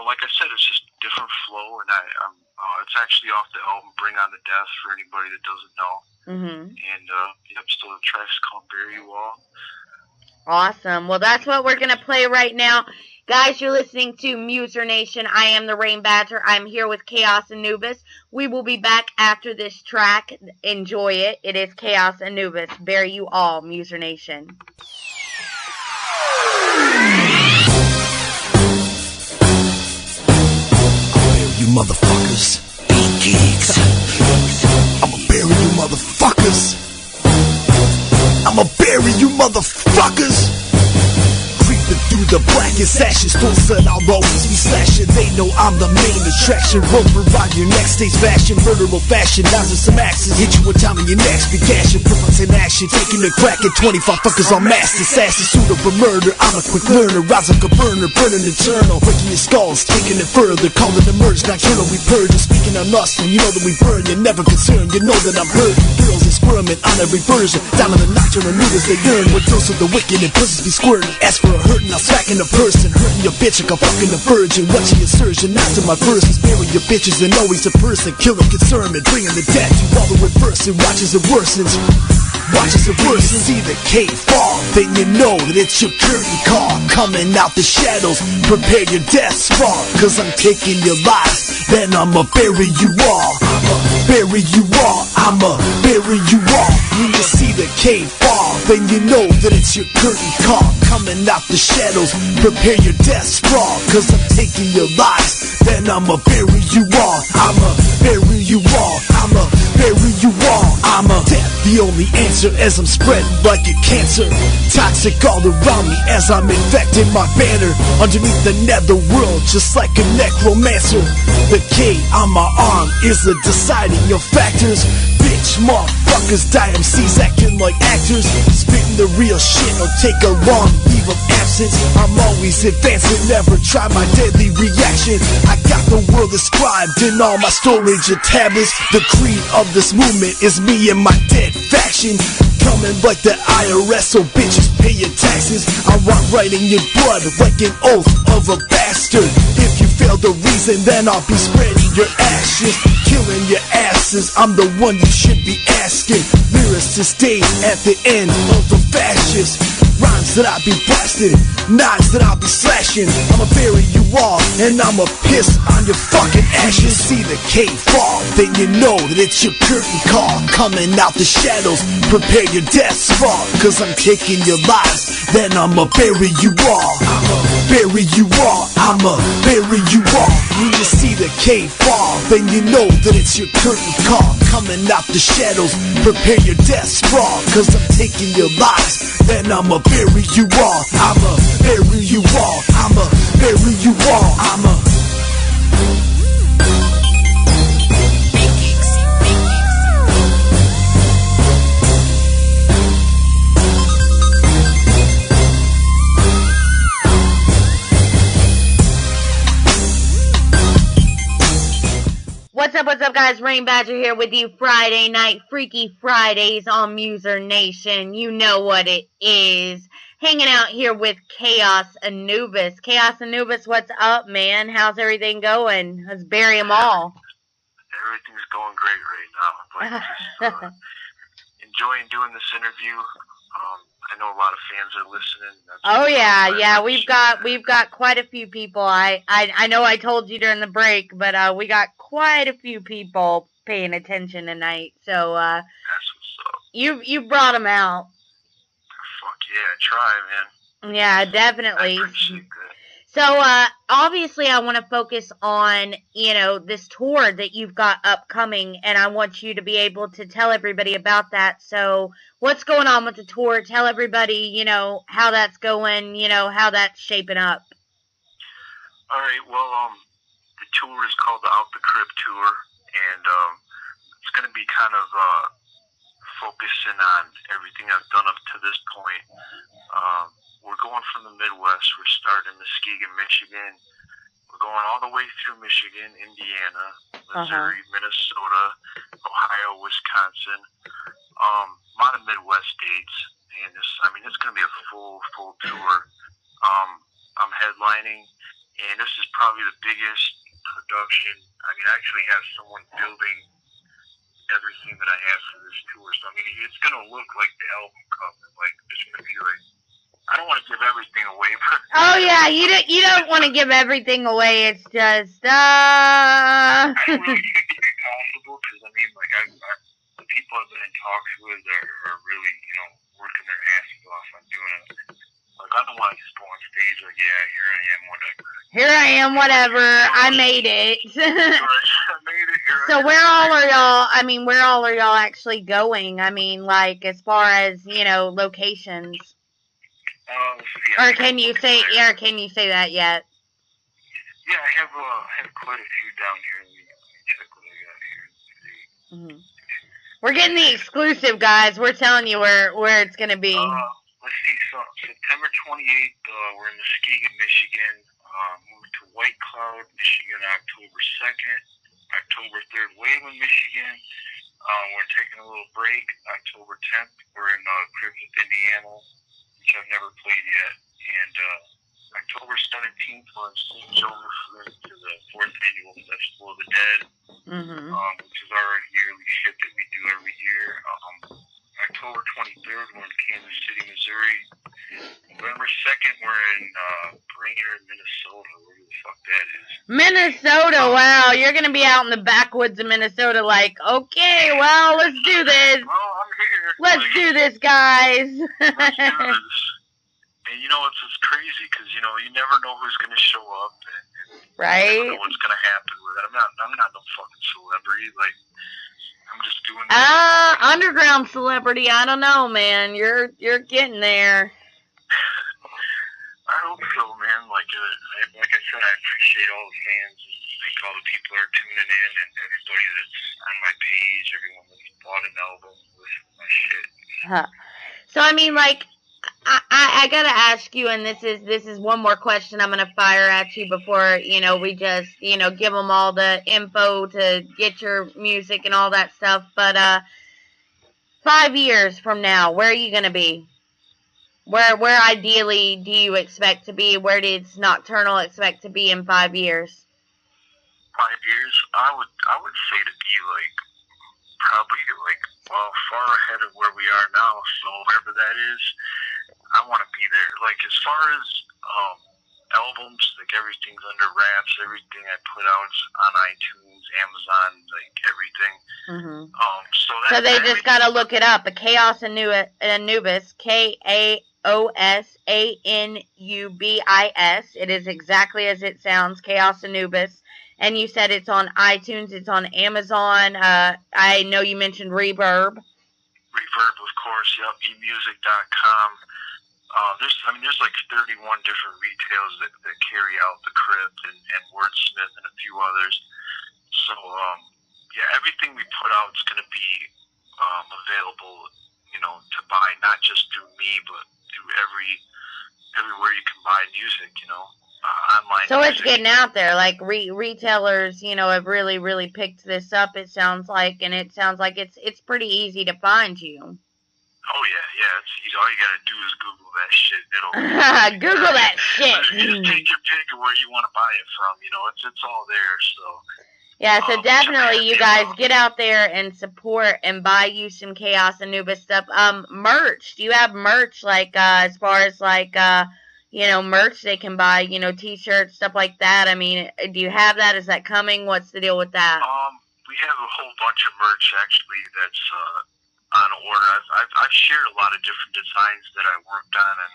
like I said, it's just different flow, and I'm it's actually off the album Bring On the Death for anybody that doesn't know. Mm-hmm. And so the track's called Bury You All. Awesome. Well, that's what we're gonna play right now. Guys, you're listening to MuserNation. I am the Rayne Badger. I'm here with KAOS Anubis. We will be back after this track. Enjoy it. It is KAOS Anubis. Bury You All, MuserNation. you motherfuckers. Geeks. I'ma bury you motherfuckers. I'ma bury you motherfuckers. Creeping through the blackest ashes, don't said I'll always be slashing. They know I'm the main attraction. Rover on your next stage fashion, murderal fashion. Now there's some axes, hit you one time in your next be gashing. Purpose in action, taking a crack at 25 fuckers on mass. Assassin, suit up for murder. I'm a quick learner, rise like a burner, burning eternal. Breaking your skulls, taking it further. Calling the merge, nocturnal we purge. And speaking on us, and you know that we burn. You're never concerned, you know that I'm hurt. Girls are squirming on every version. Down in the nocturnal noodles they yearn. With those of the wicked and pussies be squirting. Ask for a hurting, I'll smacking a person. Hurting your bitch like a fucking a virgin. Watching your surgeon after my verses. Bury your bitches and always a person. Killing concernment, bringing the death. You follow it first and watch as it worsens. Watch as it worsens. See the cave fall, then you know that it's your curtain call. Coming out the shadows, prepare your death spawn. Cause I'm taking your lives, then I'ma bury you all. I'ma bury you all, I'ma bury you all. When you see the cave fall, then you know that it's your curtain call. Coming out the shadows, prepare your death sprawl. Cause I'm taking your lives, then I'ma bury you all. I'ma bury you all, I'ma bury you all. I'ma death the only answer as I'm spreading like a cancer. Toxic all around me as I'm infecting my banner. Underneath the netherworld just like a necromancer. The K on my arm is a deciding of factors. Bitch, motherfuckers, die MCs acting like actors. Spitting the real shit, don't take a long leave of absence. I'm always advancing, never try my deadly reaction. I got the world inscribed in all my storage of tablets. The creed of this movement is me and my dead faction. Coming like the IRS, so bitches pay your taxes. I walk right in your blood like an oath of a bastard. If you fail to reason, then I'll be spreading your ashes, killing your asses. I'm the one you should be asking. Lyricists stay at the end of the fascist. Rhymes that I'll be blasting, knives that I'll be slashing. I'ma bury you all, and I'ma piss on your fucking ashes. See the cave fall, then you know that it's your curtain call. Coming out the shadows, prepare your death spawn. Cause I'm taking your lives, then I'ma bury you all. I'ma bury you all, I'ma bury you all. When you see the cave fall, then you know that it's your curtain call. Coming out the shadows, prepare your death sprawl. Cause I'm taking your lives, then I'ma bury you all. I'ma bury you all, I'ma bury you all. I'ma What's up, guys? Rayne Badger here with you. Friday night, Freaky Fridays on MUSERNATION. You know what it is. Hanging out here with KAOS Anubis. KAOS Anubis, what's up, man? How's everything going? Let's bury them all. Everything's going great right now. Like, just enjoying doing this interview. I know a lot of fans are listening. Oh yeah. We've got quite a few people. I know I told you during the break, but we got quite a few people paying attention tonight. So that's what's up. You brought them out. Fuck yeah, try, man. Yeah, definitely. I appreciate that. So, obviously I want to focus on, this tour that you've got upcoming, and I want you to be able to tell everybody about that. So, what's going on with the tour? Tell everybody, how that's going, how that's shaping up. Alright, well, the tour is called the Out the Crib Tour, and, it's gonna be kind of, focusing on everything I've done up to this point. We're going from the Midwest. We're starting in Muskegon, Michigan. We're going all the way through Michigan, Indiana, Missouri, Minnesota, Ohio, Wisconsin. A lot of Midwest states, and it's going to be a full tour. I'm headlining, and this is probably the biggest production. I actually have someone building everything that I have for this tour. So it's going to look like the album cover. Like, it's going to be like, I don't want to give everything away, but... Oh, yeah, you don't want to give everything away. It's just, I don't really think it's possible, because, the people I've been in talks with are really, working their asses off on doing Like, I don't want to just go on stage like, yeah, here I am, whatever. Here I am, whatever. I made it. I made it. Here So where all are y'all? I mean, where all are y'all actually going? I mean, like as far as locations. Or can you say? Yeah, can you say that yet? Yeah, I have quite a few down here. Let me check what I got here. Mm-hmm. We're getting the exclusive, guys. We're telling you where it's gonna be. Let's see. So September 28th, we're in Muskegon, Michigan. Moved to White Cloud, Michigan, October 2nd. October 3rd, Wayland, Michigan. We're taking a little break. October 10th, we're in Griffith, Indiana, which I've never played yet. And October 17th, we're in St. Joseph to the 4th Annual Festival of the Dead, which is our yearly shit that we do every year. October 23rd, we're in Kansas City, Missouri. November 2nd, we're in Rayne, Minnesota, where the fuck that is. Minnesota, wow, you're going to be out in the backwoods of Minnesota like, okay, well, let's do this. Well, I'm here. Let's do this, guys. Let's do this. And it's crazy because, you never know who's going to show up. And right? You never know what's going to happen with it. I'm not no fucking celebrity. Like, I'm just doing underground celebrity, I don't know, man. You're getting there. I hope so, man. Like I said, I appreciate all the fans and all the people that are tuning in and everybody that's on my page, everyone that's bought an album, listen to my shit. So I mean, like, I gotta ask you, and this is one more question I'm gonna fire at you before we just give them all the info to get your music and all that stuff. But 5 years from now, where are you gonna be? Where ideally do you expect to be? Where does Nocturnal expect to be in 5 years? 5 years, I would say to be probably far ahead of where we are now. So wherever that is, I want to be there. Like as far as albums, like everything's under wraps. Everything I put out on iTunes, Amazon, like everything. So they just gotta look it up. A KAOS Anubis, KAOS ANUBIS. It is exactly as it sounds, KAOS Anubis. And you said it's on iTunes, it's on Amazon. I know you mentioned Reverb. Reverb, of course. Yep. emusic.com. There's like 31 different retailers that carry out the Crypt and Wordsmith and a few others. So, everything we put out is going to be available, to buy, not just through me, but through everywhere you can buy music, online. So music. it's getting out there, like retailers, have really, really picked this up. It sounds like, and it sounds like it's pretty easy to find you. Oh yeah, it's easy. All you gotta do is Google that shit. It'll Google that shit. Just take your pick of where you want to buy it from. It's all there. So. Yeah, so definitely you guys get out there and support and buy you some KAOS Anubis stuff. Merch. Do you have merch as far as merch they can buy, t-shirts, stuff like that? I mean, do you have that? Is that coming? What's the deal with that? We have a whole bunch of merch actually that's on order. I've shared a lot of different designs that I worked on and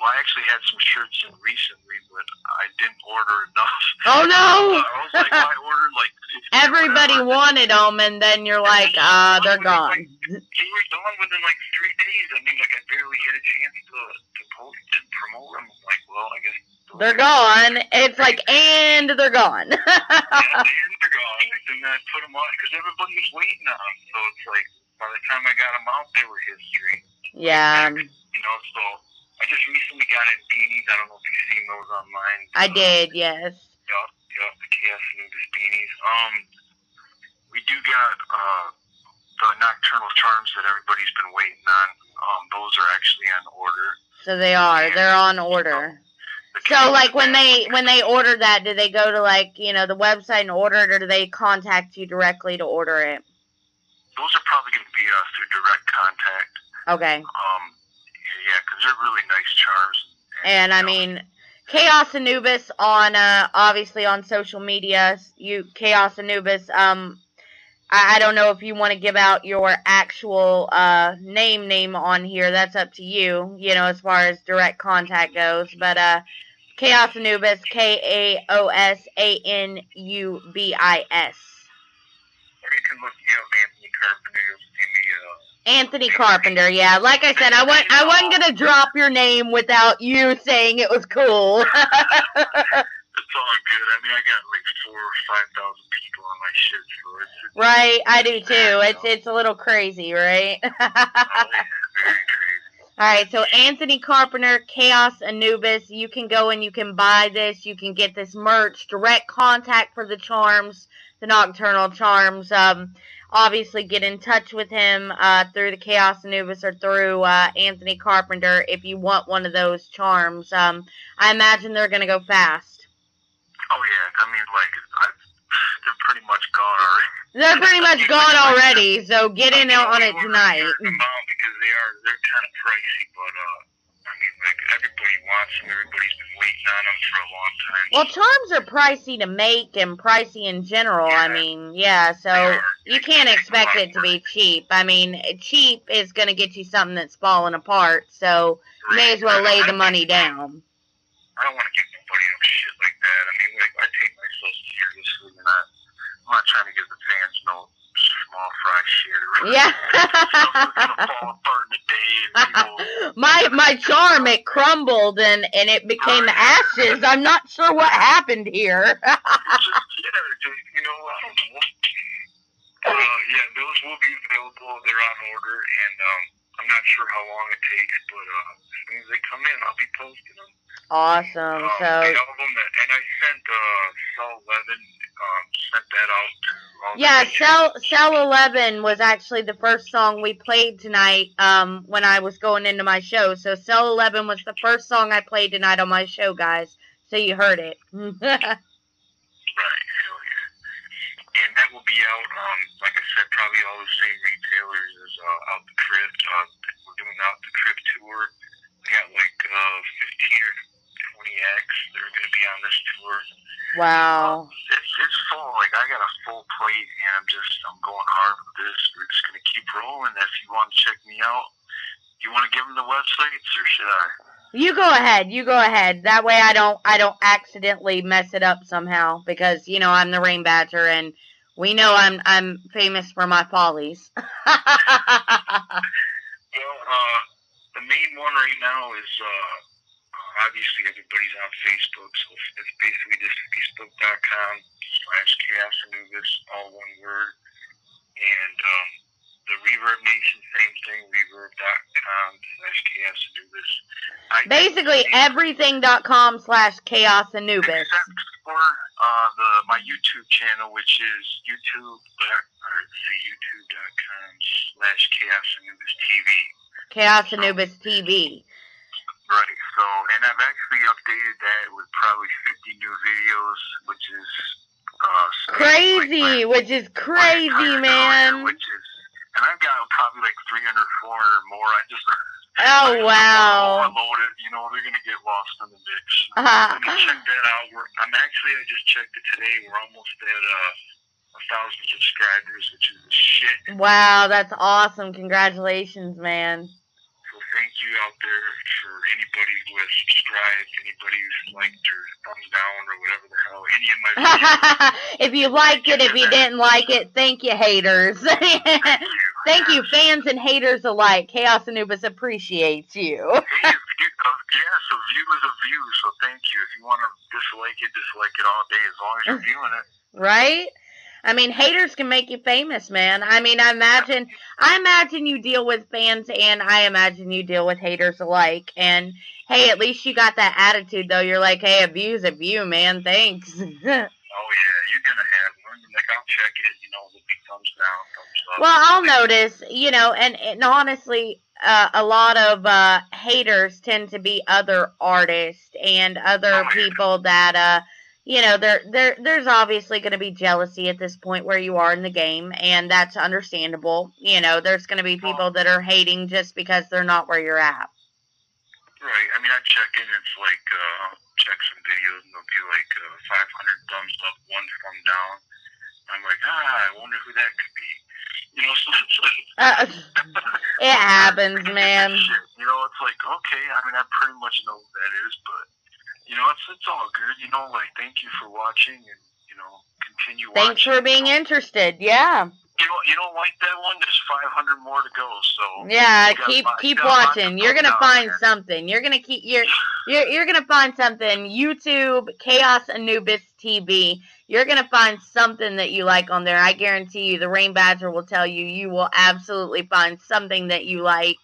I actually had some shirts in recently, but I didn't order enough. Oh no! I was like, I ordered like 50 everybody wanted them, and then you're like, they're gone. They were gone within like 3 days. I barely had a chance to post and promote them. I'm like, well, I guess they're gone. It's like, and they're gone. Yeah, and they're gone. And I put them on because everybody was waiting on them. So it's like, by the time I got them out, they were history. Yeah. So I just recently got in beanies. I don't know if you've seen those online. I did, yes. Yep, the KAOS Anubis beanies. We do got the Nocturnal charms that everybody's been waiting on. Those are actually on order. So they are. They're on order. So when they order that, do they go to the website and order it, or do they contact you directly to order it? Those are probably going to be through direct contact. Okay. Yeah, because they're really nice charms. And I mean, KAOS Anubis on obviously on social media. KAOS Anubis. I don't know if you want to give out your actual name on here. That's up to you, you know, as far as direct contact goes. But KAOS Anubis, KAOS ANUBIS. Or you can look me up, Anthony Carpenter. You'll see me. Anthony Carpenter, yeah. Like I said, I wasn't gonna drop your name without you saying it was cool. It's all good. I mean, I got like 4,000 or 5,000 people on my shit, so it's Right, I do too. It's a little crazy, right? oh, yeah, very crazy. Alright, so Anthony Carpenter, KAOS Anubis, you can go and you can buy this, you can get this merch, direct contact for the charms, the nocturnal charms. Obviously get in touch with him through the KAOS Anubis or through Anthony Carpenter if you want one of those charms. I imagine they're going to go fast. Oh, yeah, I mean, like, they're pretty much gone already. They're pretty much gone already, so get in on it tonight. Because they're kind of pricey, but I mean, like, everybody wants them. Everybody's been waiting on them for a long time. Well, charms are pricey to make and pricey in general. Yeah. I mean, yeah, so you can't expect it to be cheap. I mean, cheap is going to get you something that's falling apart, so you may as well lay the money down. I don't want to give nobody no shit like that. I mean, like, I take myself seriously, and I'm not trying to give the fans no small fry shit or Yeah. Stuff that's gonna fall apart in a day, and people. my charm, it crumbled and it became ashes. I'm not sure what happened here. I don't know. Yeah, those will be available. They're on order, and I'm not sure how long it takes, but as soon as they come in, I'll be posting them. Awesome. So and I sent Cell 11, sent that out to all yeah, the Cell 11 was actually the first song we played tonight when I was going into my show. So Cell 11 was the first song I played tonight on my show, guys. So you heard it. Right, hell yeah. And that will be out, like I said, probably all the same retailers as Out the Crypt. We're doing Out the Crypt tour. We got like 15 or 20 acts that are going to be on this tour. Wow. It's full. Like, I got a full plate, and I'm going hard with this. We're just going to keep rolling. If you want to check me out, you want to give them the websites, or should I? You go ahead. You go ahead. That way I don't accidentally mess it up somehow because, you know, I'm the Rayne Badger and we know I'm famous for my follies. Well, the main one right now is obviously everybody's on Facebook, so it's basically just facebook.com/KAOS Anubis, all one word. And the Reverb Nation, same thing, reverb.com/KAOS Anubis. Basically everything.com/KAOS Anubis. Except for my YouTube channel, which is youtube.com/KAOS Anubis TV. KAOS Anubis TV. Right, so, and I've actually updated that with probably 50 new videos, which is crazy, which is crazy, man. And I've got probably like 300, 400 more. Oh, wow. Overloaded, you know, they're going to get lost in the mix. Let me check that out. I just checked it today. We're almost at 1,000 subscribers, which is shit. Wow, that's awesome. Congratulations, man. So thank you out there for anybody who has subscribed, anybody who's liked or thumbs down or whatever the hell, any of my videos. If you liked it, if you didn't like it, thank you, haters. Thank you, fans and haters alike. KAOS Anubis appreciates you. Hey, so view is a view, so thank you. If you want to dislike it all day, as long as you're viewing it. Right? I mean, haters can make you famous, man. I mean, I imagine you deal with fans and I imagine you deal with haters alike. And hey, at least you got that attitude, though. You're like, hey, a view's a view, man. Thanks. Oh, yeah, you're going to have one. Like, I'll check it, you know, there'll be thumbs down, thumbs up. Well, I'll notice, you know, and honestly, a lot of haters tend to be other artists and other people that, you know, there's obviously going to be jealousy at this point where you are in the game, and that's understandable. You know, there's going to be people that are hating just because they're not where you're at. Right. I mean, I check in, it's like, check some videos, and there'll be like 500 thumbs up, 1 thumb down. I'm like, I wonder who that could be. You know, so it's like, it happens, man. You know, it's like, okay, I mean, I pretty much know who that is, but, you know, it's all good. You know, like, thank you for watching, and, you know, continue watching. Thanks for being interested, yeah. You don't like that one? There's 500 more to go, so. Yeah, keep watching. You're gonna find something. You're gonna you're gonna find something. YouTube, KAOS Anubis TV. You're gonna find something that you like on there. I guarantee you, the Rayne Badger will tell you. You will absolutely find something that you like.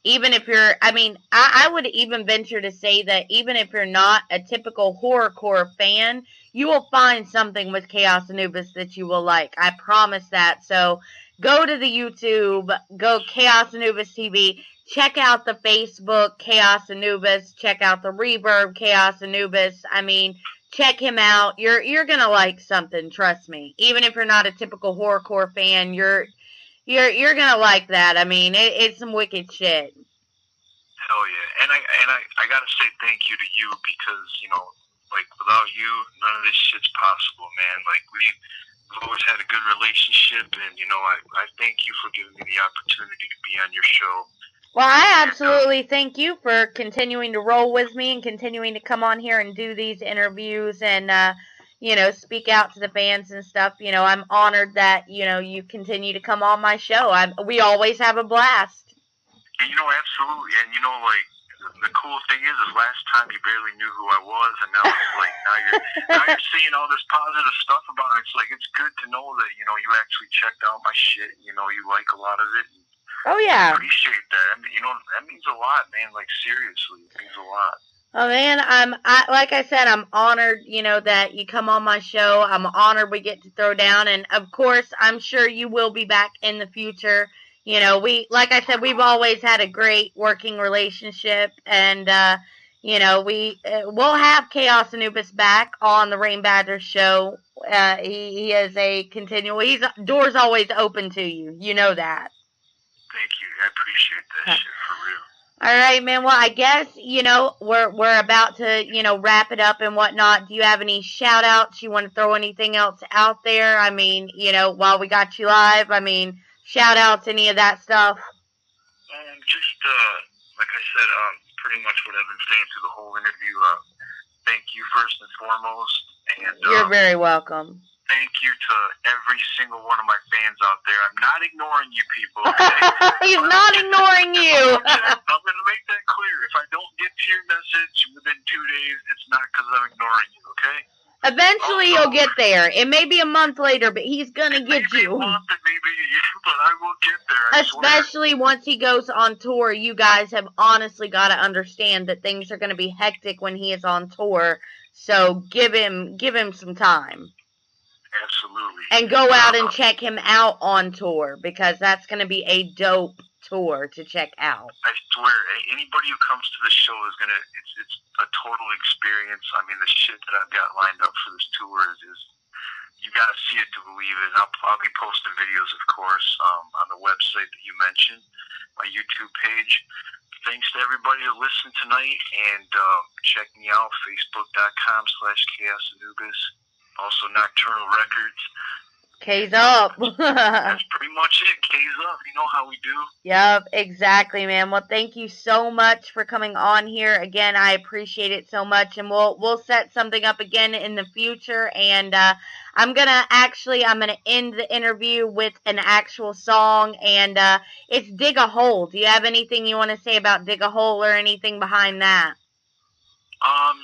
Even if you're, I mean, I would even venture to say that even if you're not a typical horrorcore fan, you will find something with KAOS Anubis that you will like. I promise that. So go to the YouTube, go KAOS Anubis TV, check out the Facebook, KAOS Anubis, check out the Reverb, KAOS Anubis. I mean, check him out. You're gonna like something, trust me. Even if you're not a typical horrorcore fan, you're gonna like that. I mean, it's some wicked shit. Hell yeah, and I gotta say thank you to you, because, you know, like, without you, none of this shit's possible, man. Like, we've always had a good relationship, and, you know, I thank you for giving me the opportunity to be on your show. Well, I absolutely thank you for continuing to roll with me and continuing to come on here and do these interviews and, you know, speak out to the fans and stuff. You know, I'm honored that, you know, you continue to come on my show. We always have a blast. You know, absolutely. And, you know, like, the cool thing is last time you barely knew who I was, and now it's like, now you're seeing all this positive stuff about it. It's like, it's good to know that, you know, you actually checked out my shit. You know, you like a lot of it. Oh, yeah. I appreciate that. I mean, you know, that means a lot, man. Like, seriously, it means a lot. Oh, man, like I said, I'm honored, you know, that you come on my show. I'm honored we get to throw down, and, of course, I'm sure you will be back in the future. You know, like I said, we've always had a great working relationship, and, you know, we'll have KAOS Anubis back on the Rayne Badger show. He is a continual, door's always open to you. You know that. Thank you. I appreciate that shit, for real. All right, man. Well, I guess, you know, we're about to, you know, wrap it up and whatnot. Do you have any shout outs? You want to throw anything else out there? I mean, you know, while we got you live, I mean, shout outs, any of that stuff? Just, like I said, pretty much what I've been saying through the whole interview. Thank you first and foremost. And you're very welcome. Thank you to every single one of my fans out there. I'm not ignoring you people, okay? He's not ignoring you. I'm going to make that clear. If I don't get to your message within 2 days, it's not because I'm ignoring you, okay? Eventually you'll get there. It may be a month later, but he's going to get you. A month, but I will get there. Especially once he goes on tour. You guys have honestly got to understand that things are going to be hectic when he is on tour. So give him some time. Absolutely. And go out and check him out on tour, because that's going to be a dope tour to check out. I swear, anybody who comes to this show is going to, it's a total experience. I mean, the shit that I've got lined up for this tour is you got to see it to believe it. And I'll be posting videos, of course, on the website that you mentioned, my YouTube page. Thanks to everybody that listened tonight, and check me out, facebook.com/KAOS Anubis. Also, Nocturnal Records. K's up. That's pretty much it. K's up. You know how we do. Yep, exactly, man. Well, thank you so much for coming on here. Again, I appreciate it so much, and we'll set something up again in the future. And I'm gonna end the interview with an actual song, and it's "Dig a Hole." Do you have anything you want to say about "Dig a Hole" or anything behind that?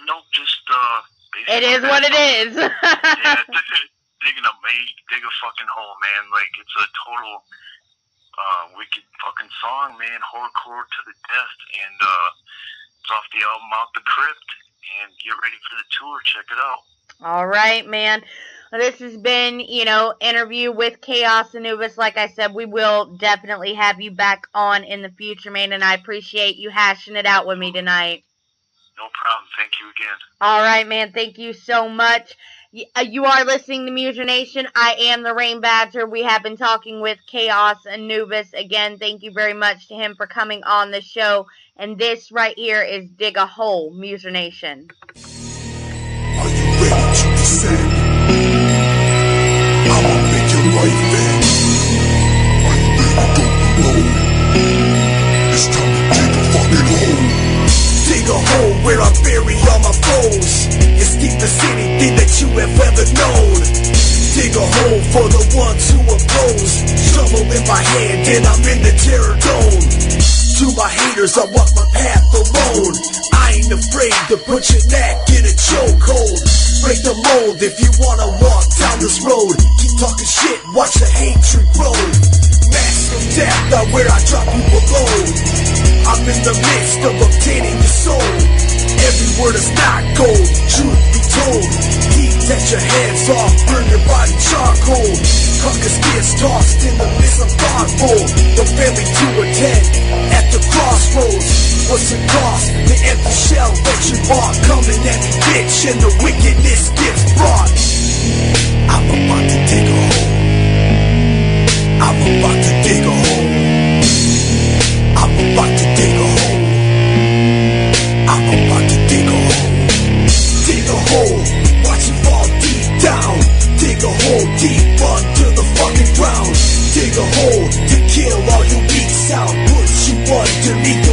Nope. Just it is what it is. Yeah, dig a fucking hole, man. Like, it's a total wicked fucking song, man. Horrorcore to the death, and it's off the album Out the Crypt. And get ready for the tour. Check it out. All right, man. Well, this has been, you know, interview with KAOS Anubis. Like I said, we will definitely have you back on in the future, man. And I appreciate you hashing it out with me tonight. No problem. Thank you again. All right, man. Thank you so much. You are listening to MuserNation. I am the Rayne Badger. We have been talking with KAOS Anubis. Again, thank you very much to him for coming on the show. And this right here is Dig a Hole, MuserNation. Are you ready to descend? I'ma make you have ever known. Dig a hole for the ones who oppose. Shovel in my hand and I'm in the terror dome. To my haters, I walk my path alone. I ain't afraid to put your neck in a chokehold. Break the mold if you wanna walk down this road. Keep talking shit, watch the hatred grow. Mask of death are where I drop you below. I'm in the midst of obtaining your soul. Every word is not gold, truth be told. Heat that your hands off, burn your body charcoal. Carcass gets tossed in the midst of thoughtful. The family to attend at the crossroads. What's the cost? The empty shell that you bought. Coming at me, bitch, and the wickedness gets brought. I'm about to dig a hole. I'm about to dig a hole. I'm about to dig a hole. I'm about to dig a hole. Dig a hole, watch it fall deep down. Dig a hole deep under the fucking ground. Dig a hole to kill all your weak sound. Put you underneath